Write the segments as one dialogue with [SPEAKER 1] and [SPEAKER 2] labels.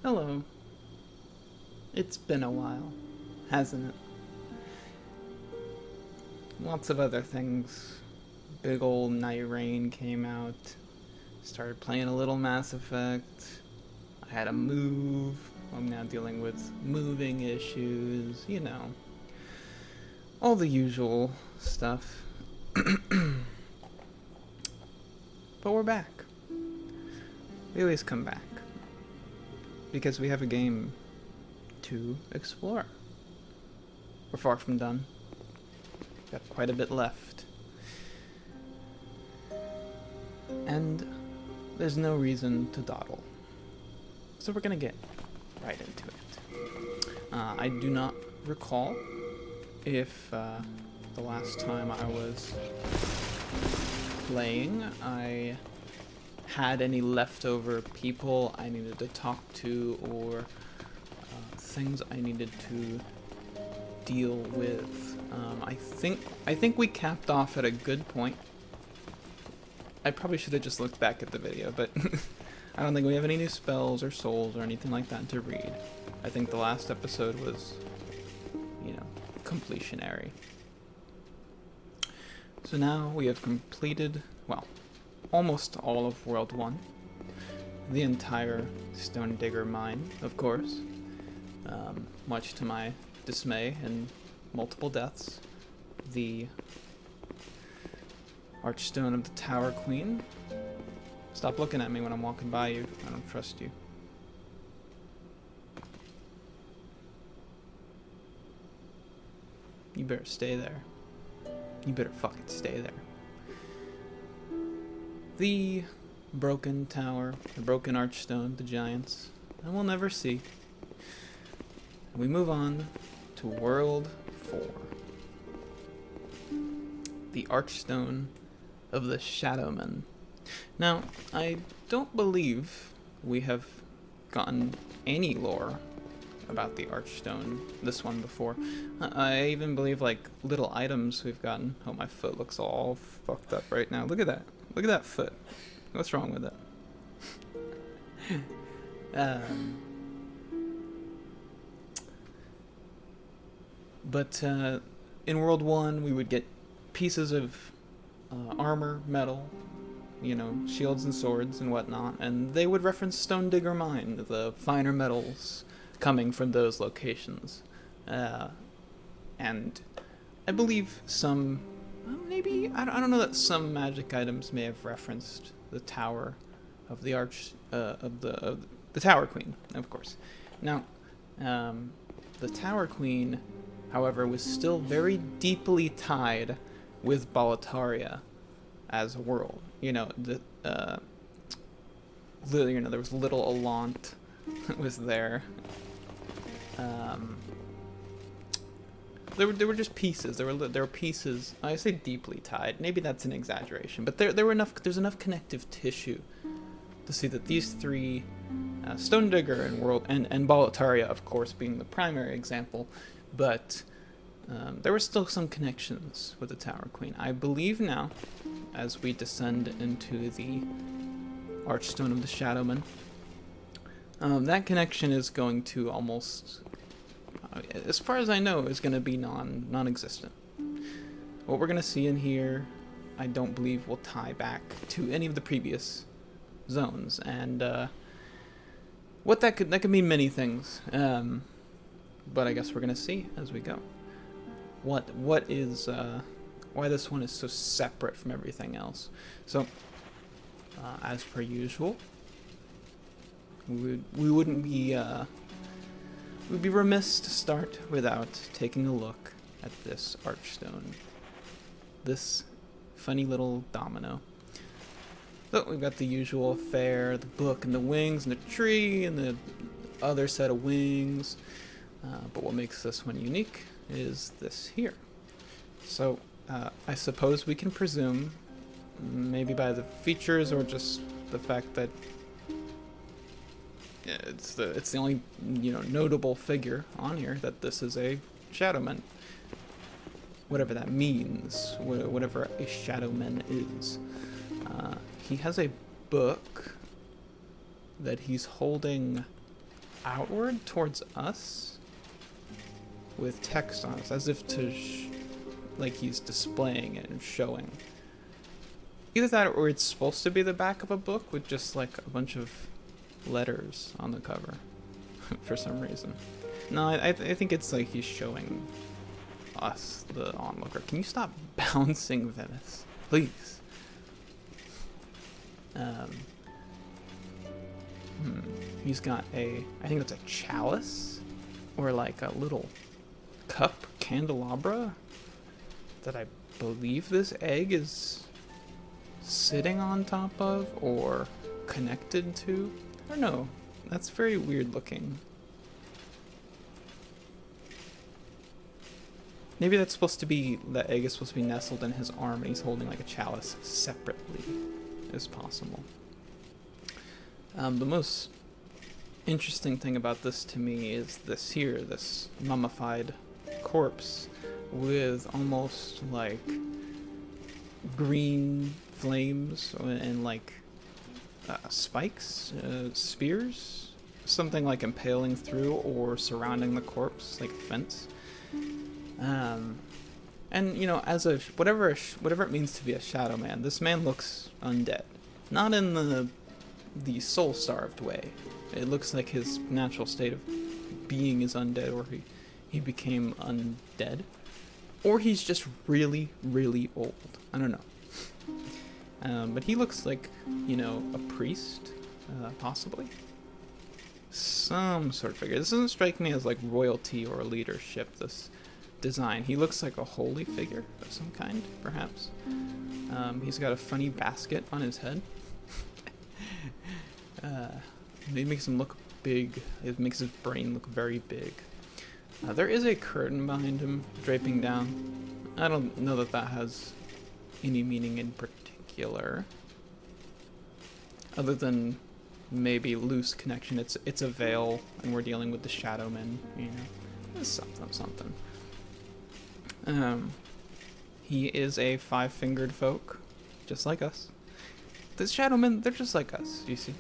[SPEAKER 1] Hello. It's been a while, hasn't it? Lots of other things. Big old Night Rain came out. Started playing a little Mass Effect. I had to move. I'm now dealing with moving issues, all the usual stuff. But we're back. We always come back. Because we have a game to explore. We're far from done. Got quite a bit left. And there's no reason to dawdle. So we're gonna get right into it. I do not recall if the last time I was playing I had any leftover people I needed to talk to or things I needed to deal with. I think we capped off at a good point. I probably should have just looked back at the video, but I don't think we have any new spells or souls or anything like that to read. I think the last episode was, completionary. So now we have completed, well, almost all of World 1. The entire Stone Digger mine, of course. Much to my dismay and multiple deaths. The Archstone of the Tower Queen. Stop looking at me when I'm walking by you. I don't trust you. You better stay there. You better fucking stay there. The broken tower, the broken archstone, the giants, and we'll never see. We move on to World 4. The Archstone of the Shadowmen. Now, I don't believe we have gotten any lore about the Archstone, this one, before. I even believe, little items we've gotten. Oh, my foot looks all fucked up right now. Look at that. Look at that foot. What's wrong with it? But in World 1, we would get pieces of armor, metal, shields and swords and whatnot, and they would reference Stone Digger Mine, the finer metals coming from those locations. And I believe some, maybe, I don't know that some magic items may have referenced the Tower of the the Tower Queen, of course. Now, the Tower Queen, however, was still very deeply tied with Boletaria as a world. There was little Allant was there. There were just pieces. There were pieces. I say deeply tied. Maybe that's an exaggeration, but there's enough connective tissue to see that these three, Stone Digger and Boletaria, of course, being the primary example, but there were still some connections with the Tower Queen. I believe now, as we descend into the Archstone of the Shadowmen, that connection is going to almost, as far as I know, is going to be non-existent. What we're going to see in here, I don't believe will tie back to any of the previous zones, and what that could mean many things. But I guess we're going to see as we go. What is why this one is so separate from everything else. So, as per usual, we wouldn't be we'd be remiss to start without taking a look at this Archstone, this funny little domino. So we've got the usual affair, the book and the wings and the tree and the other set of wings. But what makes this one unique is this here. So I suppose we can presume, maybe by the features or just the fact that it's the only notable figure on here, that this is a Shadowman. Whatever that means, whatever a Shadowman is. He has a book that he's holding outward towards us with text on it, as if to like he's displaying it and showing. Either that, or it's supposed to be the back of a book with just like a bunch of letters on the cover for some reason. No, I think it's like he's showing us, the onlooker. Can you stop bouncing, Venice? Please. He's got I think it's a chalice, or like a little cup candelabra that I believe this egg is sitting on top of or connected to. I don't know. That's very weird looking. Maybe that's supposed to be, the egg is supposed to be nestled in his arm and he's holding like a chalice separately as possible. The most interesting thing about this to me is this mummified corpse with almost like green flames and like spikes, spears, something like impaling through or surrounding the corpse like a fence. And you know, as a whatever it means to be a shadow man, this man looks undead, not in the soul-starved way. It looks like his natural state of being is undead, or he became undead, or he's just really, really old. I don't know. But he looks like, you know, a priest, possibly. Some sort of figure. This doesn't strike me as like royalty or leadership, this design. He looks like a holy figure of some kind, perhaps. He's got a funny basket on his head. It makes him look big. It makes his brain look very big. There is a curtain behind him, draping down. I don't know that has any meaning in particular, other than maybe loose connection. It's a veil, and we're dealing with the shadow men. You know, it's something. He is a five-fingered folk, just like us. The shadow men, they're just like us, you see.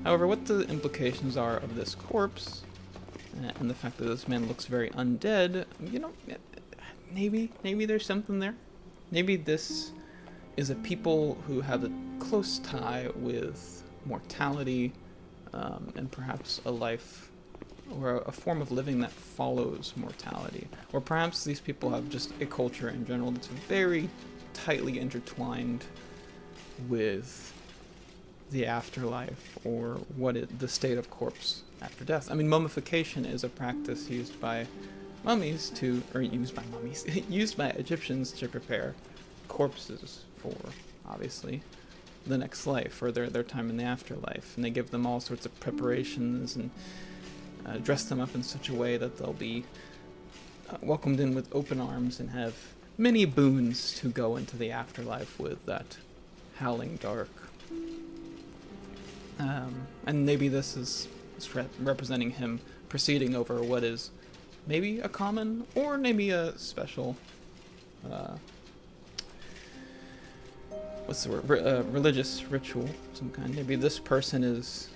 [SPEAKER 1] However, what the implications are of this corpse, and the fact that this man looks very undead, you know, maybe there's something there. Maybe this is a people who have a close tie with mortality, and perhaps a life or a form of living that follows mortality. Or perhaps these people have just a culture in general that's very tightly intertwined with the afterlife, or the state of corpse after death. I mean, mummification is a practice used by used by Egyptians to prepare corpses for, obviously, the next life, or their time in the afterlife. And they give them all sorts of preparations and dress them up in such a way that they'll be welcomed in with open arms and have many boons to go into the afterlife with that howling dark. And maybe this is representing him proceeding over what is maybe a common or maybe a special what's the word? Religious ritual of some kind. Maybe this person is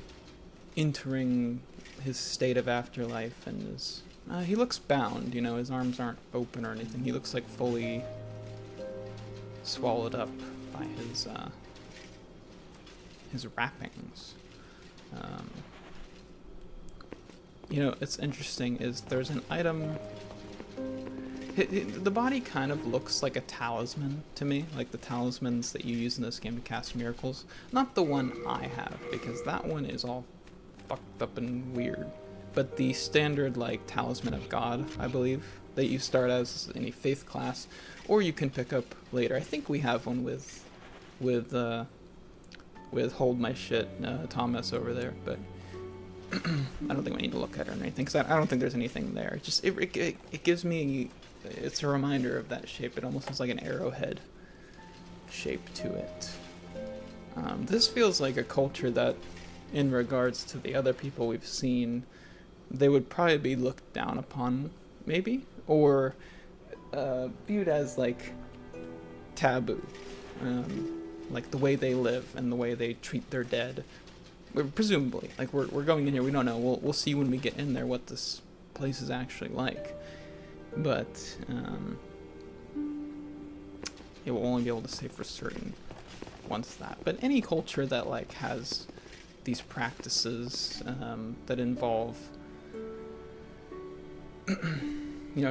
[SPEAKER 1] entering his state of afterlife and is he looks bound, you know, his arms aren't open or anything. He looks like fully swallowed up by his wrappings. You know, it's interesting is there's an item. The body kind of looks like a talisman to me, like the talismans that you use in this game to cast miracles. Not the one I have, because that one is all fucked up and weird. But the standard, like, Talisman of God, I believe, that you start as in a faith class, or you can pick up later. I think we have one with Hold My Shit, Thomas over there, but I don't think we need to look at it or anything, because I don't think there's anything there. It just, it gives me, it's a reminder of that shape. It almost has like an arrowhead shape to it. This feels like a culture that, in regards to the other people we've seen, they would probably be looked down upon, maybe, or viewed as like taboo, like the way they live and the way they treat their dead presumably, like we're going in here. We don't know. We'll see when we get in there what this place is actually like. But it will only be able to say for certain once that. But any culture that like has these practices that involve,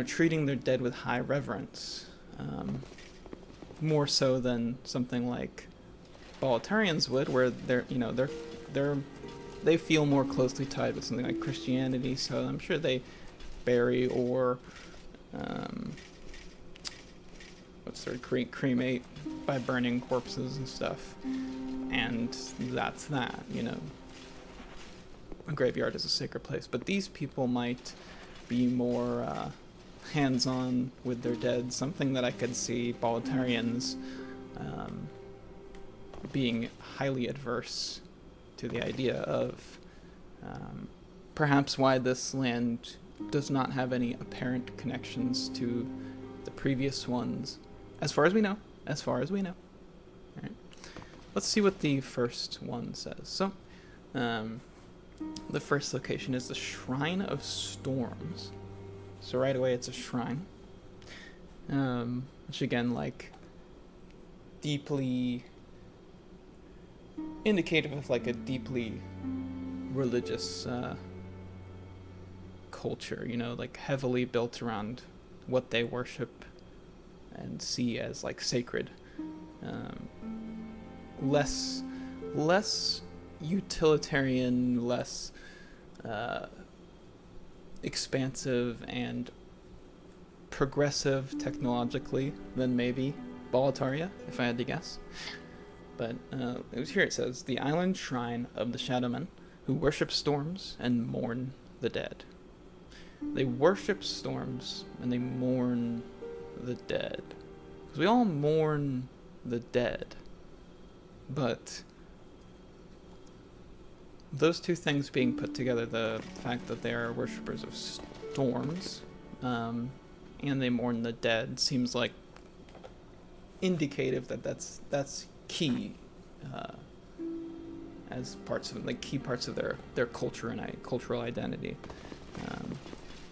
[SPEAKER 1] treating their dead with high reverence, more so than something like Bolitarians would, where they feel more closely tied with something like Christianity. So I'm sure they bury or cremate by burning corpses and stuff, and that's that. A graveyard is a sacred place, but these people might be more hands-on with their dead, something that I could see Bolitarians being highly adverse to the idea of. Perhaps why this land does not have any apparent connections to the previous ones, as far as we know. Alright. Let's see what the first one says. So, the first location is the Shrine of Storms. So right away it's a shrine. Which again, like, deeply indicative of like a deeply religious culture, like heavily built around what they worship and see as like sacred. Less utilitarian, less expansive and progressive technologically than maybe Boletaria, if I had to guess. But it says, the island shrine of the Shadowmen, who worship storms and mourn the dead. They worship storms and they mourn the dead. Because we all mourn the dead. But those two things being put together, the fact that they are worshippers of storms, and they mourn the dead, seems like indicative that that's key, as parts of key parts of their culture and cultural identity.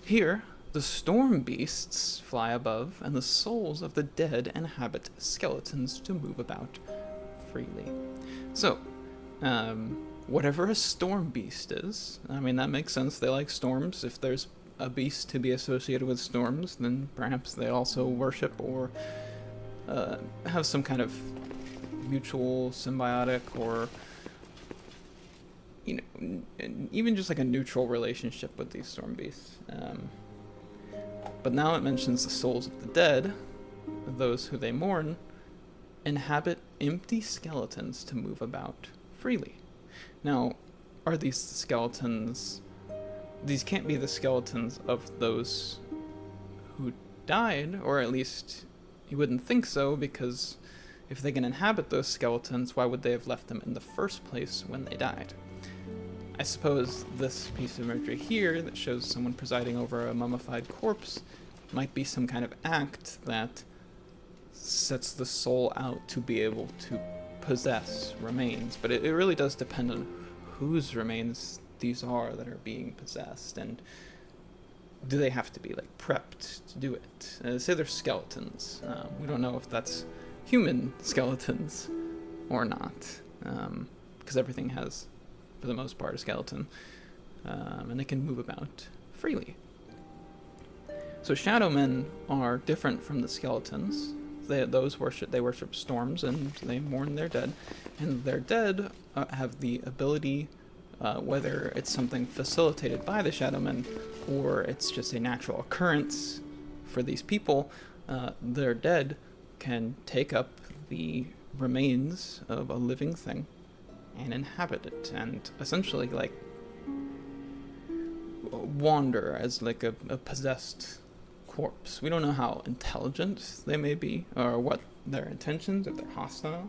[SPEAKER 1] Here, the storm beasts fly above, and the souls of the dead inhabit skeletons to move about freely. So, whatever a storm beast is, I mean, that makes sense. They like storms. If there's a beast to be associated with storms, then perhaps they also worship or have some kind of mutual symbiotic or even just like a neutral relationship with these storm beasts. But now it mentions the souls of the dead, those who they mourn, inhabit empty skeletons to move about freely. Now, are these skeletons... These can't be the skeletons of those who died, or at least you wouldn't think so, because if they can inhabit those skeletons, why would they have left them in the first place when they died? I suppose this piece of imagery here that shows someone presiding over a mummified corpse might be some kind of act that sets the soul out to be able to possess remains, but it really does depend on whose remains these are that are being possessed, and do they have to be like prepped to do it? Say they're skeletons. We don't know if that's human skeletons or not, because everything has, for the most part, a skeleton, and they can move about freely. So Shadowmen are different from the skeletons. They worship storms and they mourn their dead, and their dead have the ability, whether it's something facilitated by the Shadowmen or it's just a natural occurrence for these people, their dead can take up the remains of a living thing and inhabit it, and essentially like wander as like a possessed corpse. We don't know how intelligent they may be or what their intentions, if they're hostile.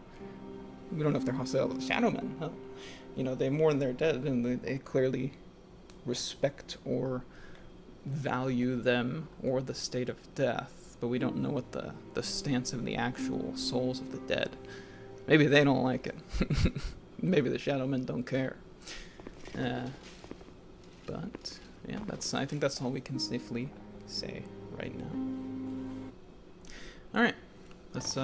[SPEAKER 1] We don't know if they're hostile to the Shadowmen. Huh? They mourn their dead, and they clearly respect or value them or the state of death, but we don't know what the stance of the actual souls of the dead. Maybe they don't like it. Maybe the Shadowmen don't care. Uh, but yeah, I think that's all we can safely say right now. All right, let's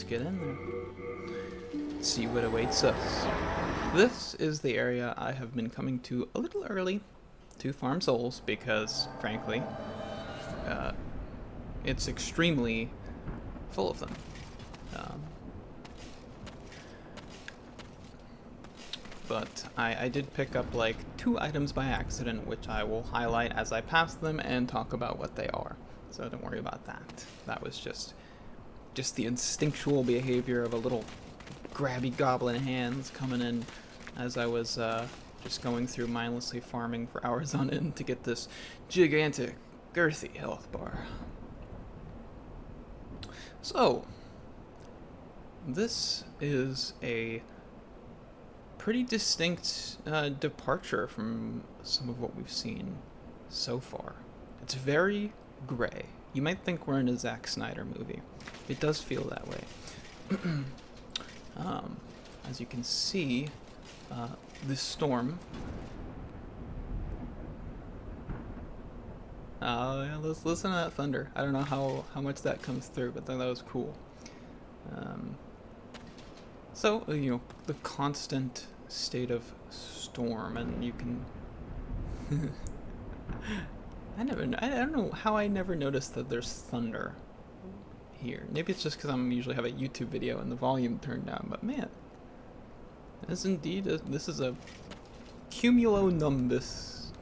[SPEAKER 1] get in there. See what awaits us. This is the area I have been coming to a little early to farm souls because, frankly, it's extremely full of them. But I did pick up like 2 items by accident, which I will highlight as I pass them and talk about what they are. So don't worry about that. That was just the instinctual behavior of a little grabby goblin hands coming in as I was just going through mindlessly farming for hours on end to get this gigantic, girthy health bar. So, this is a pretty distinct departure from some of what we've seen so far. It's very gray. You might think we're in a Zack Snyder movie. It does feel that way. As you can see, this storm. Yeah, let's listen to that thunder. I don't know how much that comes through, but that was cool. So, the constant state of storm, and you can... I don't know how I never noticed that there's thunder here. Maybe it's just because I usually have a YouTube video and the volume turned down, but man, this is a cumulonimbus,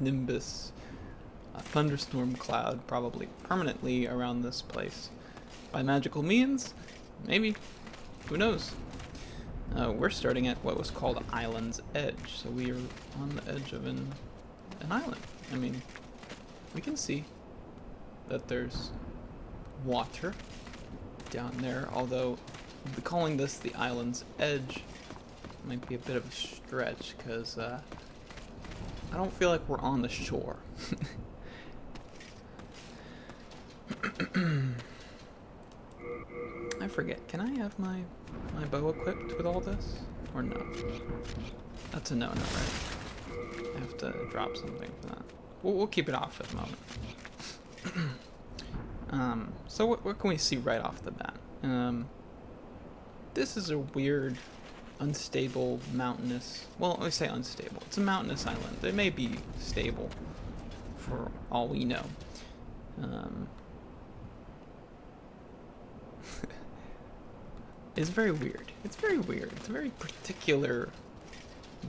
[SPEAKER 1] a thunderstorm cloud, probably permanently around this place. By magical means? Maybe. Who knows? We're starting at what was called Island's Edge, so we are on the edge of an island. I mean, we can see that there's water down there, although calling this the Island's Edge might be a bit of a stretch, because I don't feel like we're on the shore. I forget, can I have my bow equipped with all this? Or no? That's a no-no, right? I have to drop something for that. We'll keep it off at the moment. So what can we see right off the bat? This is a weird, unstable, mountainous... Well, I say unstable. It's a mountainous island. It may be stable, for all we know. It's very weird. It's very weird. It's a very particular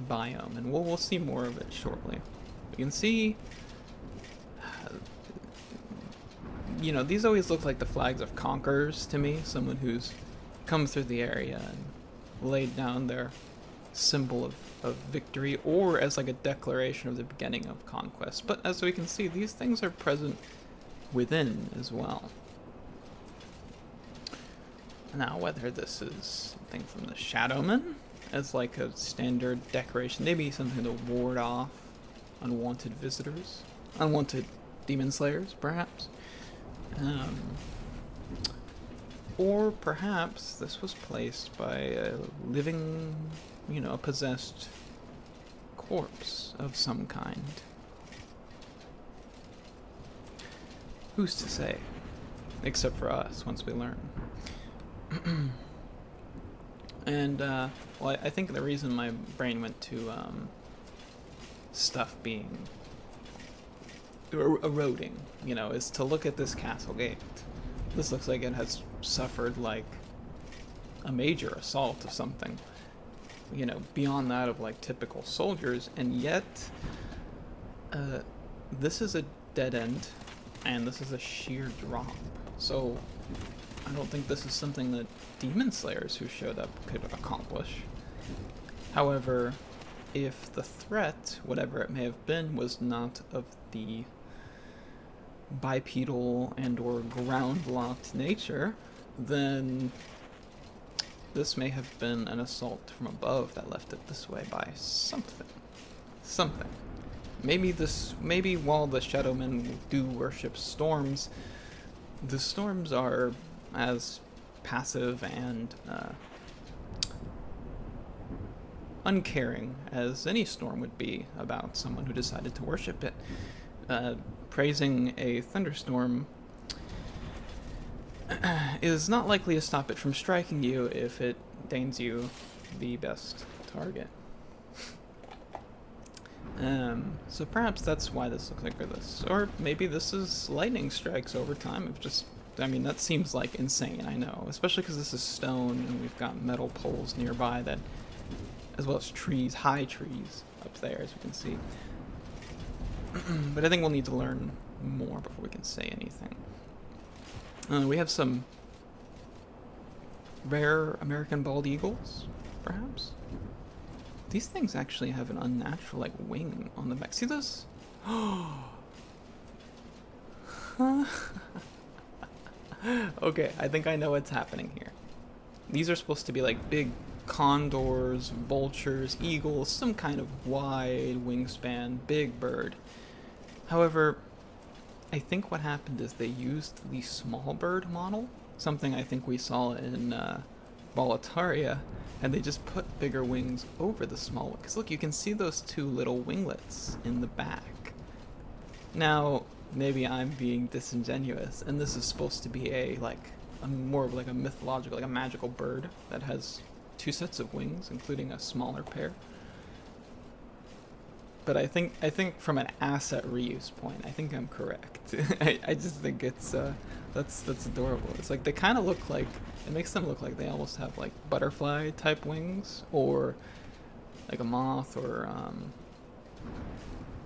[SPEAKER 1] biome, and we'll see more of it shortly. You can see, these always look like the flags of conquerors to me. Someone who's come through the area and laid down their symbol of victory, or as like a declaration of the beginning of conquest. But as we can see, these things are present within as well. Now, whether this is something from the Shadowmen, as like a standard decoration, maybe something to ward off unwanted visitors, unwanted demon slayers, perhaps. Or perhaps this was placed by a living, a possessed corpse of some kind. Who's to say? Except for us, once we learn. And, well, I think the reason my brain went to, stuff being eroding, is to look at this castle gate. This looks like it has suffered, like, a major assault of something, beyond that of, like, typical soldiers, and yet, this is a dead end, and this is a sheer drop, so I don't think this is something that demon slayers who showed up could accomplish. However, if the threat, whatever it may have been, was not of the bipedal and or ground-locked nature, then this may have been an assault from above that left it this way by something. Something. Maybe while the Shadowmen do worship storms, the storms are as passive and uncaring as any storm would be about someone who decided to worship it. Praising a thunderstorm is not likely to stop it from striking you if it deigns you the best target. So perhaps that's why this looks like this. Or maybe this is lightning strikes over time. I mean, that seems like insane, I know. Especially because this is stone and we've got metal poles nearby that, as well as trees, high trees up there, as we can see. But I think we'll need to learn more before we can say anything. We have some rare American bald eagles, perhaps? These things actually have an unnatural, like, wing on the back. See those? Okay, I think I know what's happening here. These are supposed to be like big condors, vultures, eagles, some kind of wide wingspan, big bird. However, I think what happened is they used the small bird model, something I think we saw in Boletaria, and they just put bigger wings over the small one. Because look, you can see those two little winglets in the back. Now, maybe I'm being disingenuous, and this is supposed to be more of like a mythological, like a magical bird that has two sets of wings, including a smaller pair. But I think from an asset reuse point, I think I'm correct. I just think it's that's adorable. It's like they kind of look like, it makes them look like they almost have like butterfly type wings, or like a moth, or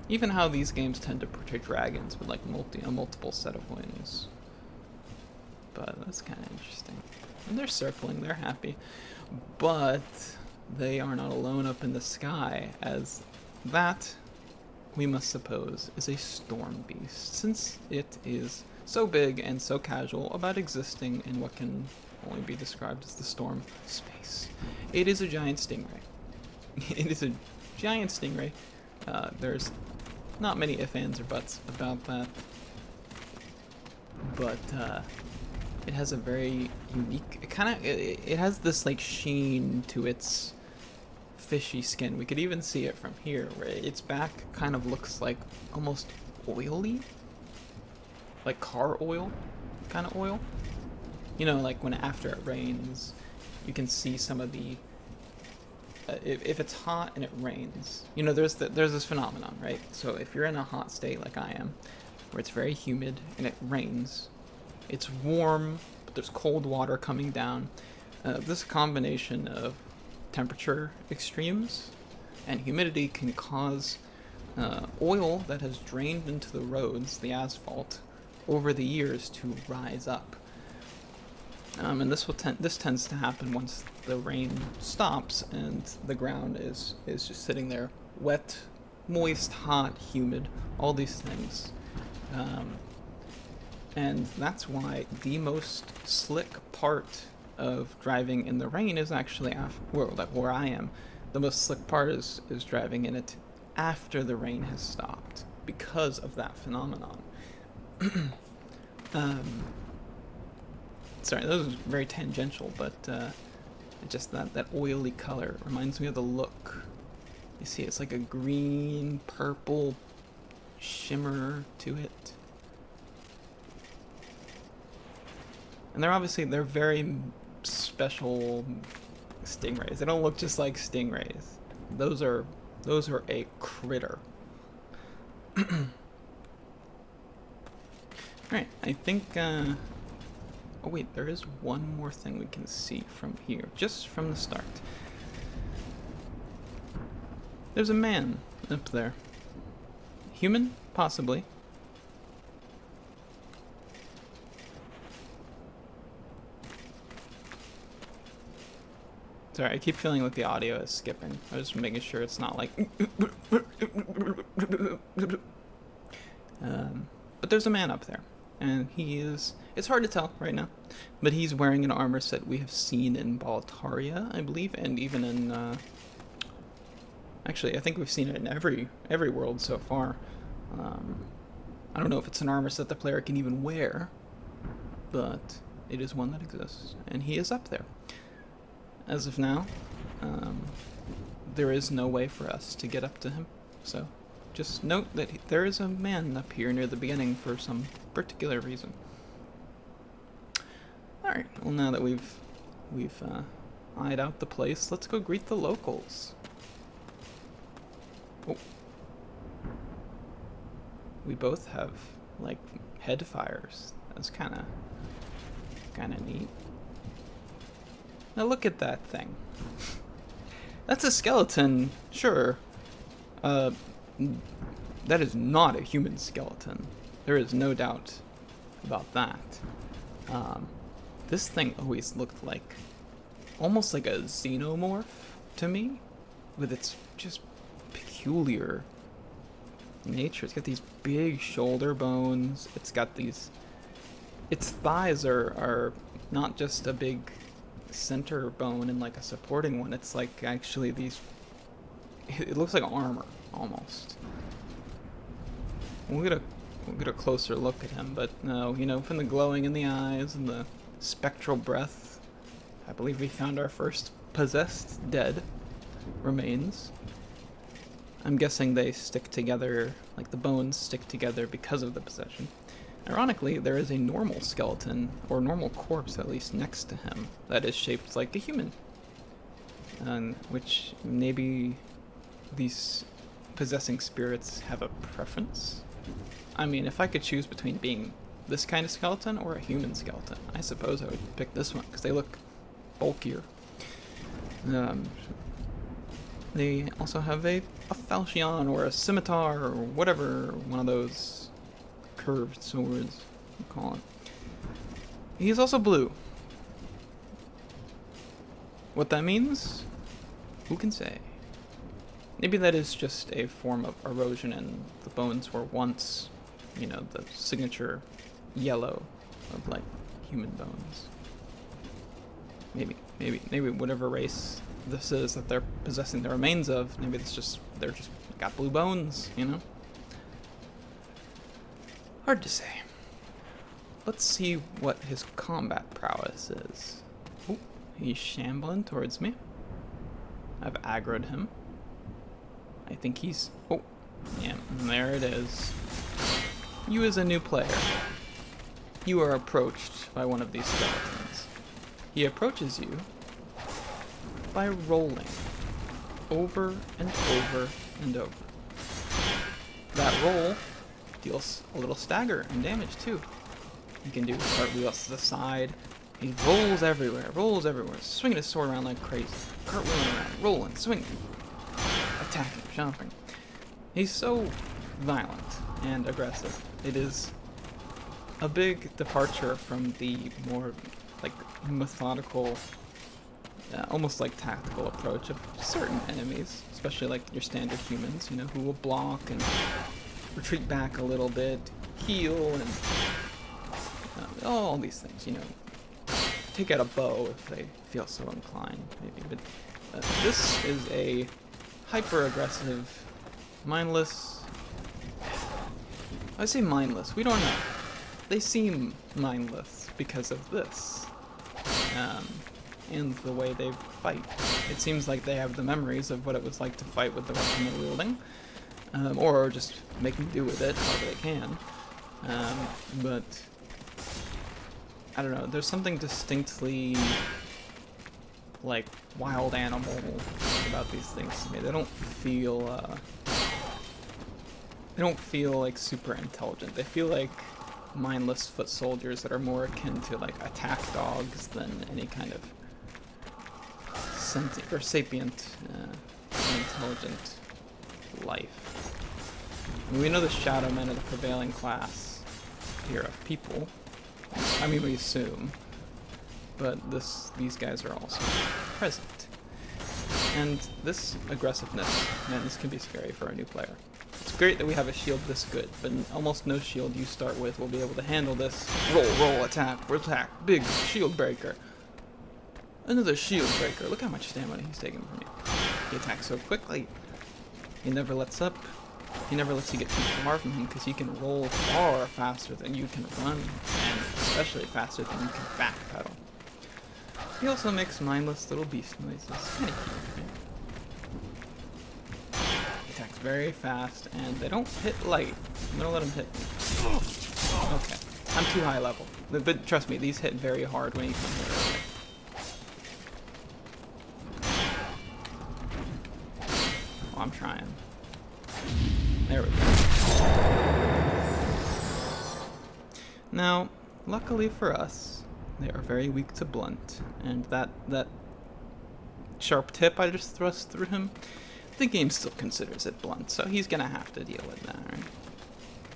[SPEAKER 1] even how these games tend to portray dragons with like a multiple set of wings. But that's kind of interesting. And they're circling, they're happy. But they are not alone up in the sky, as that, we must suppose, is a storm beast, since it is so big and so casual about existing in what can only be described as the storm space. It is a giant stingray. It is a giant stingray. There's not many ifs, ands, or buts about that. But it has a very unique, it has this like sheen to its fishy skin. We could even see it from here, where its back kind of looks like almost oily, like car oil kind of oil. You know, like when after it rains, you can see some of the if it's hot and it rains, you know, there's this phenomenon, right? So if you're in a hot state like I am, where it's very humid and it rains, it's warm, but there's cold water coming down. This combination of temperature extremes and humidity can cause oil that has drained into the roads, the asphalt, over the years to rise up. And this tends to happen once the rain stops and the ground is just sitting there, wet, moist, hot, humid, all these things. And that's why the most slick part of driving in the rain is actually where I am. The most slick part is driving in it after the rain has stopped, because of that phenomenon. Sorry, that was very tangential, but just that oily color reminds me of the look. You see, it's like a green, purple shimmer to it. And they're very special stingrays. They don't look just like stingrays. Those are a critter. Alright, I think oh wait, there is one more thing we can see from here, just from the start. There's a man up there. Human? Possibly. Sorry, I keep feeling like the audio is skipping. I was just making sure it's not like... but there's a man up there. And he is... It's hard to tell right now. But he's wearing an armor set we have seen in Boletaria, I believe. And even in... Actually, I think we've seen it in every world so far. I don't know if it's an armor set the player can even wear. But it is one that exists. And he is up there. As of now, there is no way for us to get up to him. So just note that there is a man up here near the beginning for some particular reason. Alright, well now that we've eyed out the place, let's go greet the locals. Oh. We both have, like, head fires. That's kinda neat. Now look at that thing. That's a skeleton, sure. That is not a human skeleton. There is no doubt about that. This thing always looked like almost like a xenomorph to me, with its just peculiar nature. It's got these big shoulder bones. It's got these. Its thighs are not just a big center bone and like a supporting one. It's like actually these. It looks like armor almost. We'll get a closer look at him, but no, you know, from the glowing in the eyes and the spectral breath, I believe we found our first possessed dead remains. I'm guessing they stick together, like the bones stick together because of the possession. Ironically, there is a normal skeleton, or normal corpse at least, next to him that is shaped like a human. Which maybe these possessing spirits have a preference? I mean, if I could choose between being this kind of skeleton or a human skeleton, I suppose I would pick this one, because they look bulkier. They also have a falchion or a scimitar or whatever one of those curved swords you call it. He is also blue. What that means? Who can say? Maybe that is just a form of erosion and the bones were once, you know, the signature yellow of like human bones. Maybe whatever race this is that they're possessing the remains of, maybe it's just, they're just got blue bones, you know? Hard to say. Let's see what his combat prowess is. Oh, he's shambling towards me. I've aggroed him. I think he's, oh, yeah, there it is. You as a new player, you are approached by one of these skeletons. He approaches you by rolling over and over and over. That roll deals a little stagger and damage too. You can do cartwheels to the side. He rolls everywhere, swinging his sword around like crazy, cartwheeling around, rolling, swinging, attacking, jumping. He's so violent and aggressive. It is a big departure from the more like methodical, almost like tactical approach of certain enemies, especially like your standard humans, you know, who will block and retreat back a little bit, heal, and all these things, you know. Take out a bow if they feel so inclined, maybe. But this is a hyper-aggressive, mindless. I say mindless. We don't know. They seem mindless because of this, and the way they fight. It seems like they have the memories of what it was like to fight with the weapon they're wielding, or just making do with it however they can. But I don't know, there's something distinctly like wild animal about these things to me. They don't feel like super intelligent. They feel like mindless foot soldiers that are more akin to like attack dogs than any kind of sentient or sapient intelligent life. And we know the Shadow Men are the prevailing class here of people. I mean, we assume, but these guys are also present. And this aggressiveness, man, this can be scary for a new player. It's great that we have a shield this good, but almost no shield you start with will be able to handle this. Roll, attack, big shield breaker. Another shield breaker. Look how much stamina he's taking from you. He attacks so quickly. He never lets up. He never lets you get too far from him because he can roll far faster than you can run, and especially faster than you can backpedal. He also makes mindless little beast noises. Kinda cute, right? attacks very fast, and they don't hit light. I'm gonna let them hit me. Okay, I'm too high level. But trust me, these hit very hard when you come here. Oh, I'm trying. There we go. Now, luckily for us, they are very weak to blunt, and that sharp tip I just thrust through him, the game still considers it blunt, so he's gonna have to deal with that, right?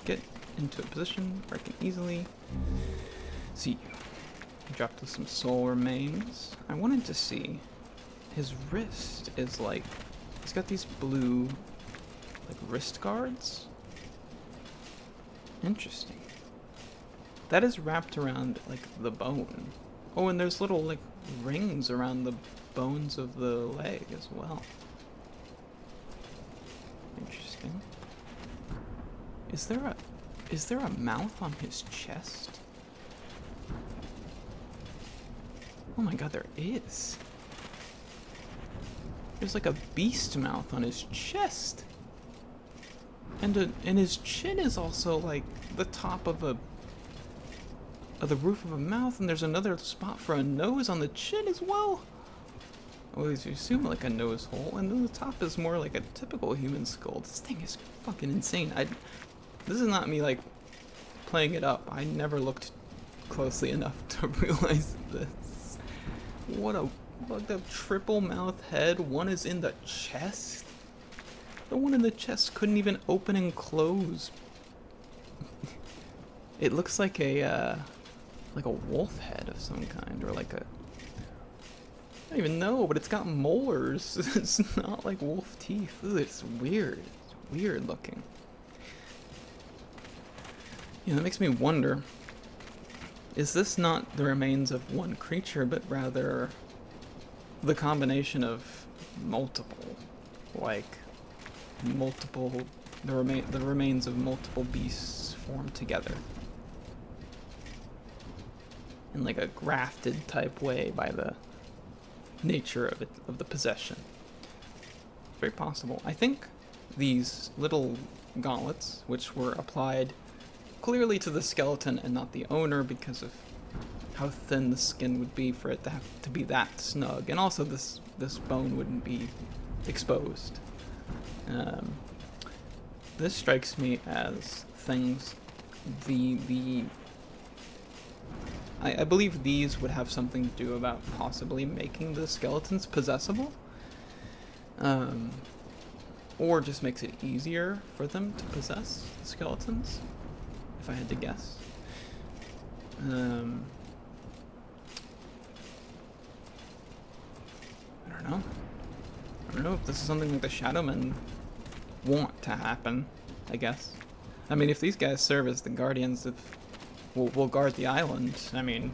[SPEAKER 1] Get into a position where I can easily see you. He dropped us some soul remains. I wanted to see his wrist is like, he's got these blue like wrist guards. Interesting. That is wrapped around like the bone. Oh, and there's little like rings around the bones of the leg as well. Interesting. Is there a mouth on his chest? Oh my god, there is. There's like a beast mouth on his chest. And his chin is also like the top of the roof of a mouth, and there's another spot for a nose on the chin as well. Always assume like a nose hole, and then the top is more like a typical human skull. This thing is fucking insane. This is not me like playing it up. I never looked closely enough to realize this. What a triple mouth head. One is in the chest. The one in the chest couldn't even open and close. It looks like a wolf head of some kind, or like a, I don't even know, but it's got molars. It's not like wolf teeth. Ugh, it's weird. It's weird looking. Yeah, that makes me wonder, is this not the remains of one creature, but rather the combination of multiple, the remains of multiple beasts formed together in like a grafted type way by the nature of the possession? Very possible. I think these little gauntlets, which were applied clearly to the skeleton and not the owner because of how thin the skin would be for it to have to be that snug, and also this bone wouldn't be exposed. This strikes me as things I believe these would have something to do about possibly making the skeletons possessible, or just makes it easier for them to possess the skeletons, if I had to guess. I don't know. I don't know if this is something that the Shadowmen want to happen, I guess. I mean, if these guys serve as the guardians of will guard the island, I mean,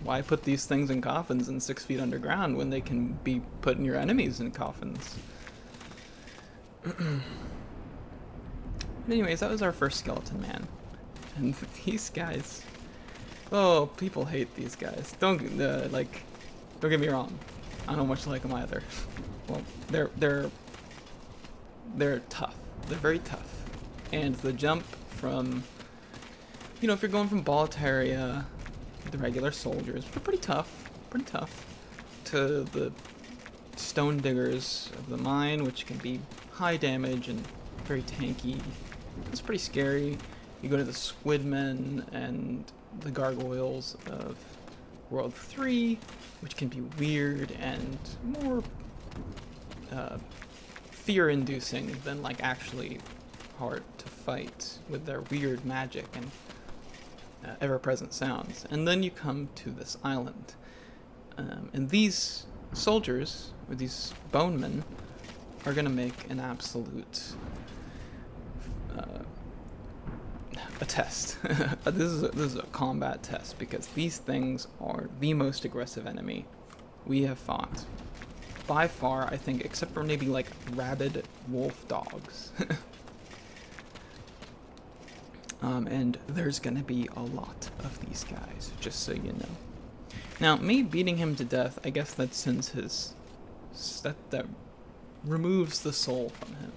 [SPEAKER 1] why put these things in coffins and 6 feet underground when they can be putting your enemies in coffins? But anyways, that was our first skeleton man. And these guys, oh, people hate these guys. Don't get me wrong, I don't much like them either. Well, they're tough. They're very tough. And the jump from, you know, if you're going from Boletaria, the regular soldiers, which are pretty tough, to the stone diggers of the mine, which can be high damage and very tanky. It's pretty scary. You go to the Squidmen and the Gargoyles of World 3, which can be weird and more fear-inducing than like actually hard to fight with their weird magic and ever-present sounds. And then you come to this island, and these soldiers, or these bonemen, are gonna make an absolute a test. This is a combat test, because these things are the most aggressive enemy we have fought by far, I think, except for maybe like rabid wolf dogs. And there's gonna be a lot of these guys, just so you know. Now, me beating him to death, I guess that sends his that removes the soul from him.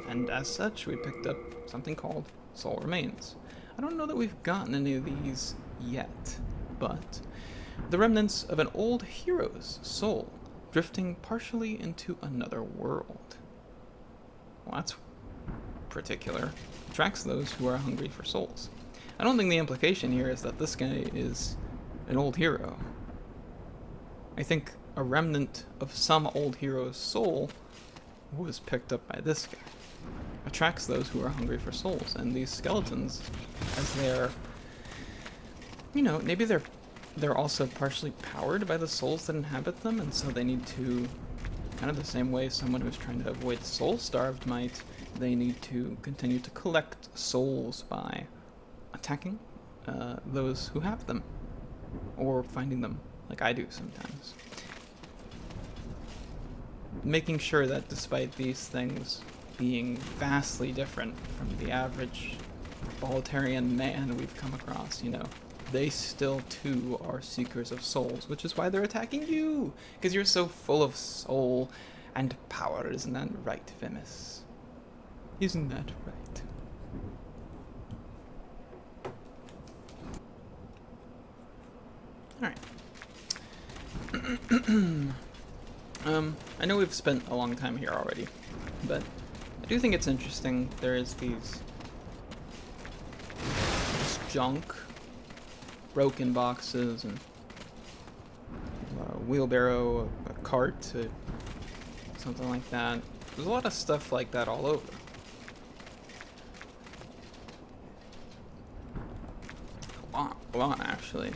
[SPEAKER 1] And as such, we picked up something called Soul Remains. I don't know that we've gotten any of these yet, but the remnants of an old hero's soul drifting partially into another world. Well, that's particular. Attracts those who are hungry for souls. I don't think the implication here is that this guy is an old hero. I think a remnant of some old hero's soul was picked up by this guy. Attracts those who are hungry for souls, and these skeletons, as they're, you know, maybe they're also partially powered by the souls that inhabit them, and so they need to, kind of the same way someone who's trying to avoid soul-starved might, they need to continue to collect souls by attacking those who have them, or finding them, like I do sometimes. Making sure that despite these things being vastly different from the average Boltarian man we've come across, you know, they still too are seekers of souls, which is why they're attacking you, because you're so full of soul and power. Isn't that right, Vimus? Isn't that right? Alright. I know we've spent a long time here already, but I do think it's interesting. There is this junk, broken boxes, and a wheelbarrow, a cart, something like that. There's a lot of stuff like that all over. A lot actually.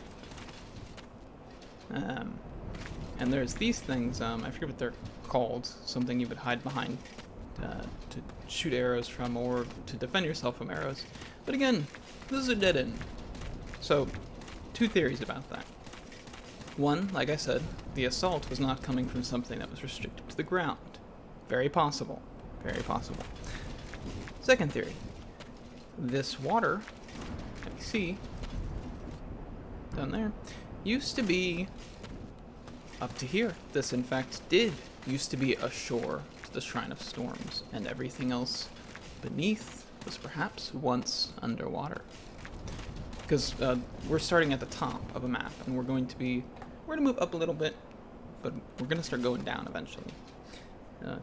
[SPEAKER 1] And there's these things, I forget what they're called, something you would hide behind to shoot arrows from, or to defend yourself from arrows. But again, this is a dead end. So, two theories about that. One, like I said, the assault was not coming from something that was restricted to the ground. Very possible. Very possible. Second theory. This water that you see down there used to be up to here. This, in fact, did used to be a shore to the Shrine of Storms, and everything else beneath was perhaps once underwater. Because we're starting at the top of a map, and we're going to move up a little bit, but we're going to start going down eventually.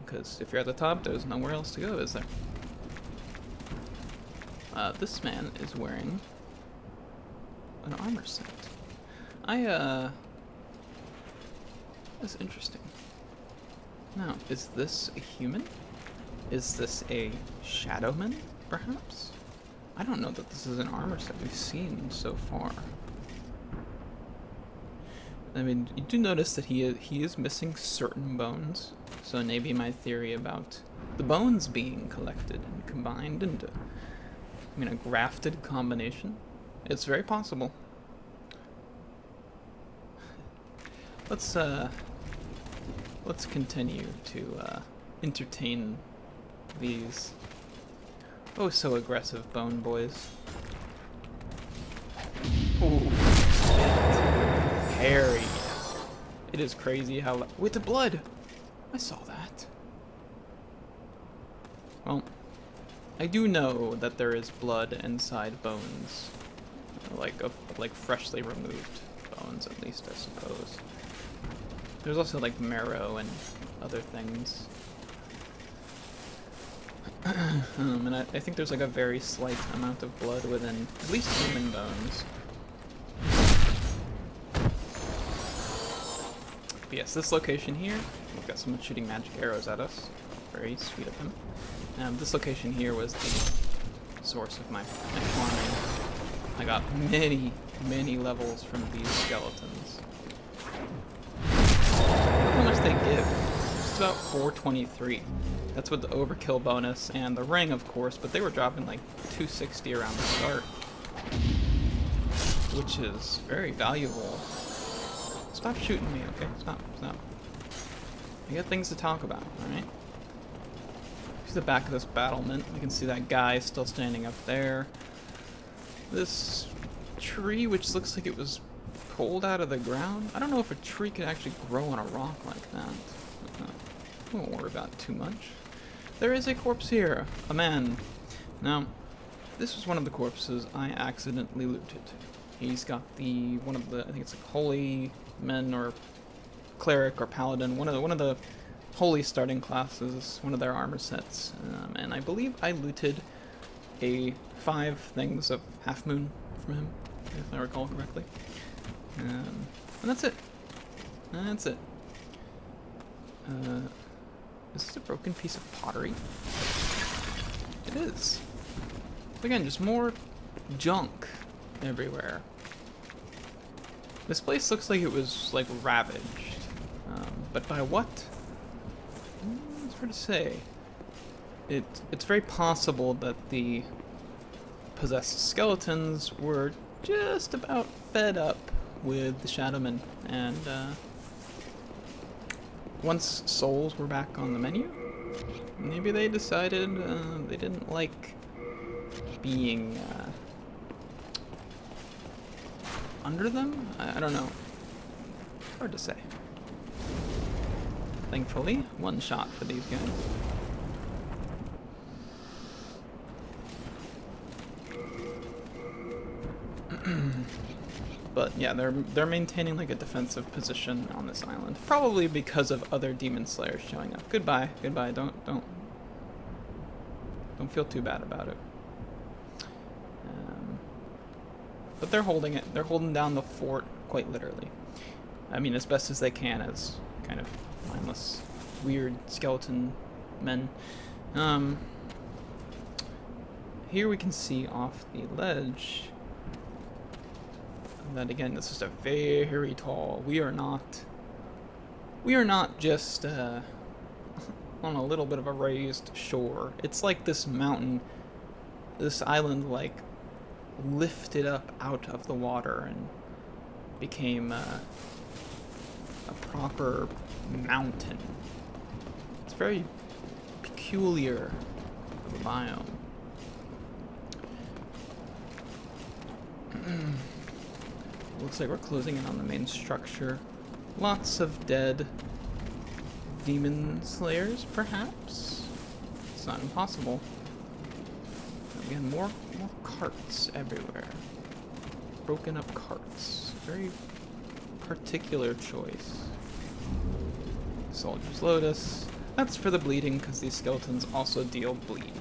[SPEAKER 1] Because if you're at the top, there's nowhere else to go, is there? This man is wearing an armor set. That's interesting. Now, is this a human? Is this a Shadowman, perhaps? I don't know that this is an armor set we've seen so far. I mean, you do notice that he is missing certain bones, so maybe my theory about the bones being collected and combined into, a grafted combination, it's very possible. Let's continue to entertain these oh so aggressive bone boys. Ooh, Harry. It is crazy how with the blood. I saw that. Well, I do know that there is blood inside bones, like freshly removed bones, at least I suppose. There's also like marrow and other things. And I think there's like a very slight amount of blood within at least human bones. But yes, this location here, we've got someone shooting magic arrows at us. Very sweet of him. This location here was the source of my farming. I got many, many levels from these skeletons. How much they give? It's about 423. That's with the overkill bonus and the ring, of course, but they were dropping like 260 around the start, which is very valuable. Stop shooting me, okay? Stop. I got things to talk about, alright? Here's the back of this battlement. You can see that guy still standing up there. This tree, which looks like it was pulled out of the ground. I don't know if a tree could actually grow on a rock like that. We won't worry about it too much. There is a corpse here, a man. Now, this was one of the corpses I accidentally looted. He's got one of the I think it's like holy men or cleric or paladin, one of the holy starting classes, one of their armor sets, and I believe I looted 5 things of Half Moon from him, if I recall correctly. And that's it. That's it. Is this a broken piece of pottery? It is. Again, just more junk everywhere. This place looks like it was, like, ravaged. But by what? It's hard to say. It's very possible that the possessed skeletons were just about fed up with the Shadowmen, and once souls were back on the menu, maybe they decided they didn't like being under them? I don't know. Hard to say. Thankfully, one shot for these guys. But yeah, they're maintaining like a defensive position on this island, probably because of other demon slayers showing up. Goodbye, goodbye. Don't feel too bad about it. But they're holding it. They're holding down the fort quite literally. I mean, as best as they can, as kind of mindless, weird skeleton men. Here we can see off the ledge that, again, this is a very tall. We are not just on a little bit of a raised shore. It's like this mountain, this island, like, lifted up out of the water and became a proper mountain. It's very peculiar of a biome. Looks like we're closing in on the main structure. Lots of dead demon slayers, perhaps? It's not impossible. Again, more carts everywhere. Broken up carts. Very particular choice. Soldier's Lotus. That's for the bleeding, because these skeletons also deal bleed.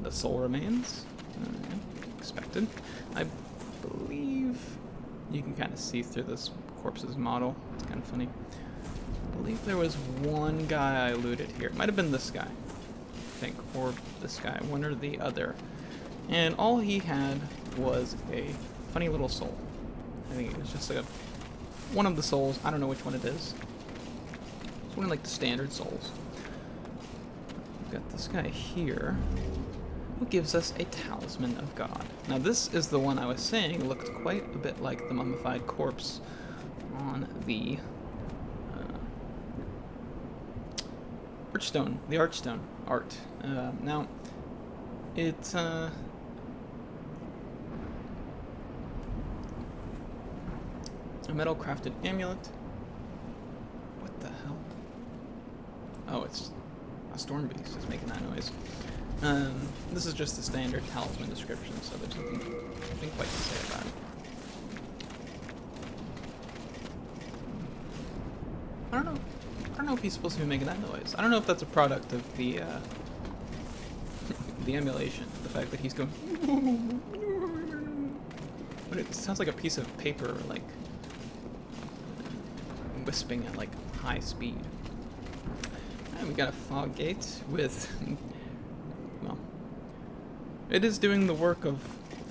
[SPEAKER 1] The soul remains. Expected. I believe you can kind of see through this corpse's model. It's kind of funny. I believe there was one guy I looted here. It might have been this guy, I think, or this guy, one or the other. And all he had was a funny little soul. I think it was just like one of the souls. I don't know which one it is. It's one of like the standard souls. We've got this guy here, who gives us a Talisman of God. Now this is the one I was saying looked quite a bit like the mummified corpse on the Archstone, the Archstone art. Now, it's a metal crafted amulet. What the hell? Oh, it's a storm beast is making that noise. This is just the standard talisman description, so there's nothing quite to say about it. I don't know if he's supposed to be making that noise. I don't know if that's a product of the the emulation. The fact that he's going. But it sounds like a piece of paper, like wisping at like high speed. And we got a fog gate with. Well, it is doing the work of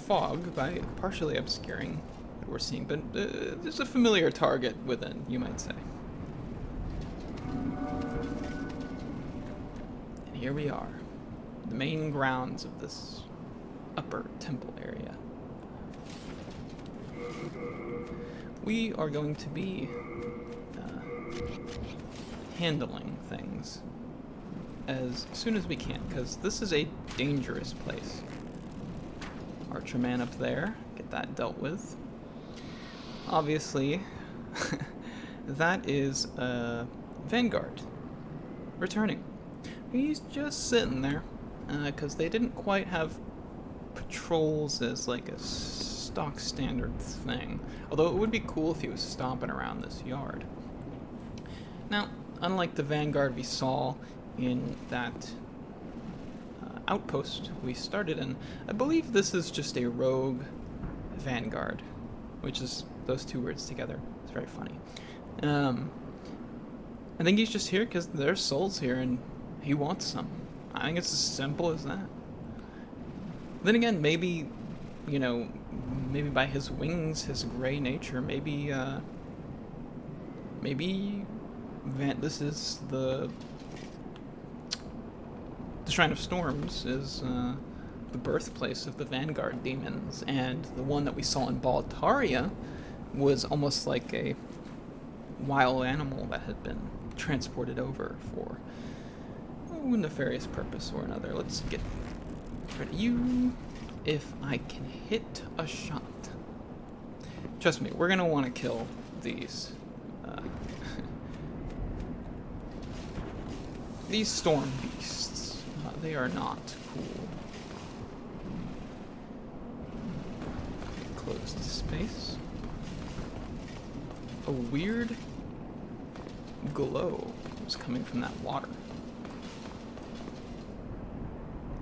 [SPEAKER 1] fog by partially obscuring what we're seeing, but there's a familiar target within, you might say. And here we are, the main grounds of this upper temple area. We are going to be handling things as soon as we can, because this is a dangerous place. Archerman up there, get that dealt with. Obviously, that is Vanguard. returning. He's just sitting there, because they didn't quite have patrols as like a stock standard thing. Although it would be cool if he was stomping around this yard. Now, unlike the Vanguard we saw in that outpost we started in, I believe this is just a rogue Vanguard, which is those two words together. It's very funny. I think he's just here because there's souls here and he wants some. I think it's as simple as that. Then again, maybe, you know, maybe by his wings, his gray nature, maybe this is the Shrine of Storms is the birthplace of the Vanguard demons, and the one that we saw in Baltaria was almost like a wild animal that had been transported over for a nefarious purpose or another. Let's get rid of you. If I can hit a shot. Trust me, we're gonna want to kill these these storm beasts. They are not cool. Closed space. A weird glow was coming from that water.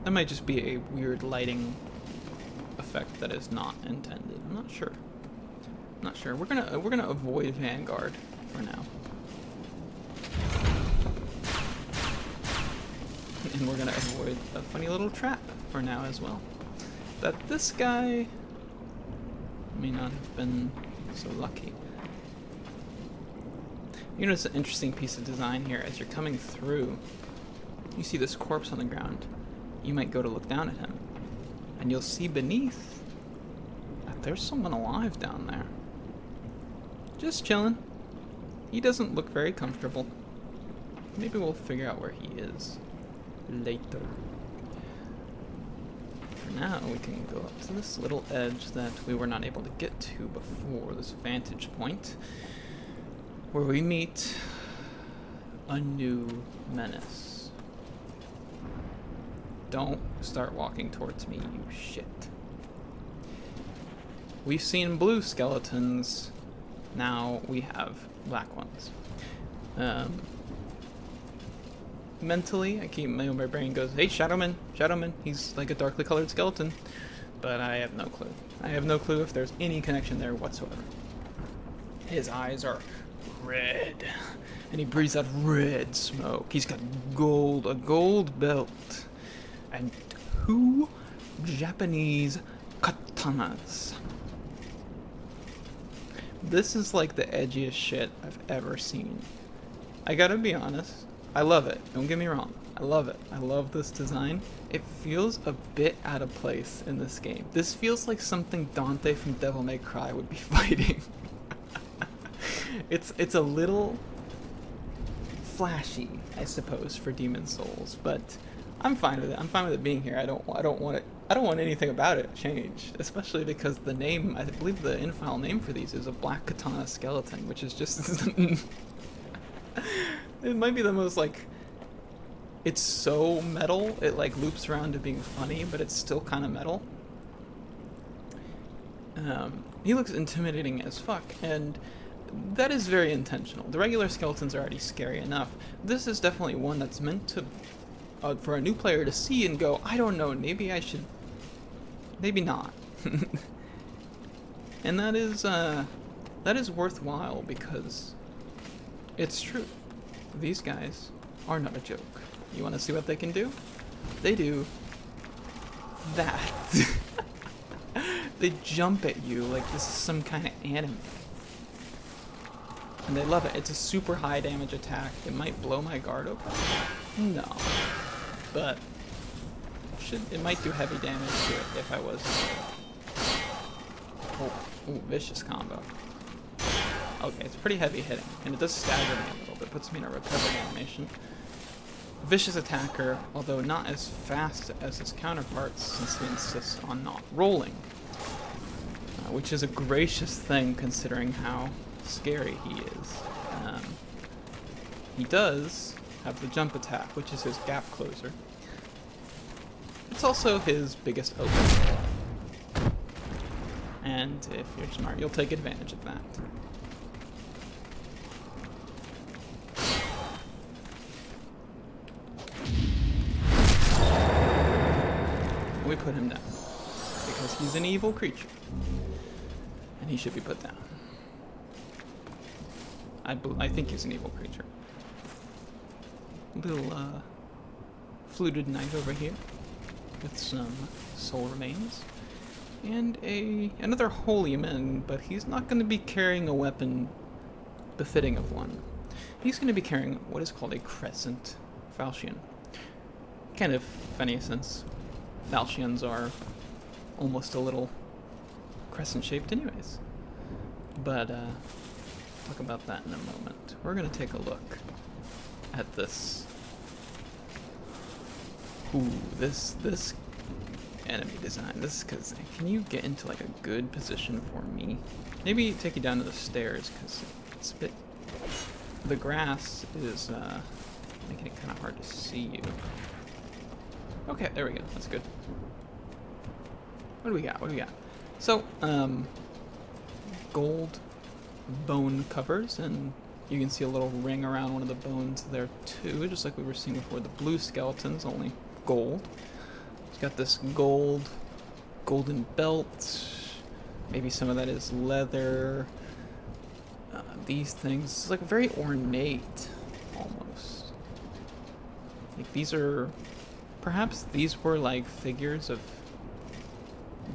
[SPEAKER 1] That might just be a weird lighting effect that is not intended. I'm not sure. Not sure. We're gonna avoid Vanguard for now. And we're gonna avoid a funny little trap for now as well. That this guy may not have been so lucky. You notice an interesting piece of design here. As you're coming through, you see this corpse on the ground. You might go to look down at him, and you'll see beneath that there's someone alive down there. Just chilling. He doesn't look very comfortable. Maybe we'll figure out where he is later. For now, we can go up to this little edge that we were not able to get to before, this vantage point, where we meet a new menace. Don't start walking towards me, you shit. We've seen blue skeletons, now we have black ones. Mentally, my brain goes, hey, Shadowman, he's like a darkly colored skeleton. But I have no clue. I have no clue if there's any connection there whatsoever. His eyes are red, and he breathes out red smoke. He's got a gold belt, and 2 Japanese katanas. This is like the edgiest shit I've ever seen. I gotta be honest, I love it. Don't get me wrong. I love it. I love this design. It feels a bit out of place in this game. This feels like something Dante from Devil May Cry would be fighting. It's a little flashy, I suppose, for Demon Souls, but I'm fine with it. I'm fine with it being here. I don't want anything about it changed, especially because the name, I believe the in-file name for these is a black katana skeleton, which is just it might be the most, like, it's so metal, it like loops around to being funny, but it's still kind of metal. He looks intimidating as fuck, and that is very intentional. The regular skeletons are already scary enough. This is definitely one that's meant to, for a new player to see and go, I don't know, maybe I should, maybe not. And that is worthwhile because it's true. These guys are not a joke. You want to see what they can do? They do that. They jump at you like this is some kind of anime. And they love it. It's a super high damage attack. It might blow my guard open. No. But it might do heavy damage to it if I was. Oh, vicious combo. Okay, it's pretty heavy hitting, and it does stagger me a little bit, puts me in a recovery animation. Vicious attacker, although not as fast as his counterparts since he insists on not rolling. Which is a gracious thing considering how scary he is. He does have the jump attack, which is his gap closer. It's also his biggest opening. And if you're smart, you'll take advantage of that. We put him down because he's an evil creature and he should be put down. I think he's an evil creature. Little fluted knight over here with some soul remains and another holy man, but he's not going to be carrying a weapon befitting of one. He's going to be carrying what is called a crescent falchion. Kind of funny since falchions are almost a little crescent-shaped anyways. But, talk about that in a moment. We're gonna take a look at this. Ooh, this enemy design. Cause can you get into like a good position for me? Maybe take you down to the stairs, cause it's a bit, the grass is, making it kind of hard to see you. Okay, there we go. That's good. What do we got? What do we got? So, gold bone covers, and you can see a little ring around one of the bones there too, just like we were seeing before the blue skeletons, only gold. It's got this golden belt. Maybe some of that is leather. These things, it's like very ornate, almost. Like these are. Perhaps these were like figures of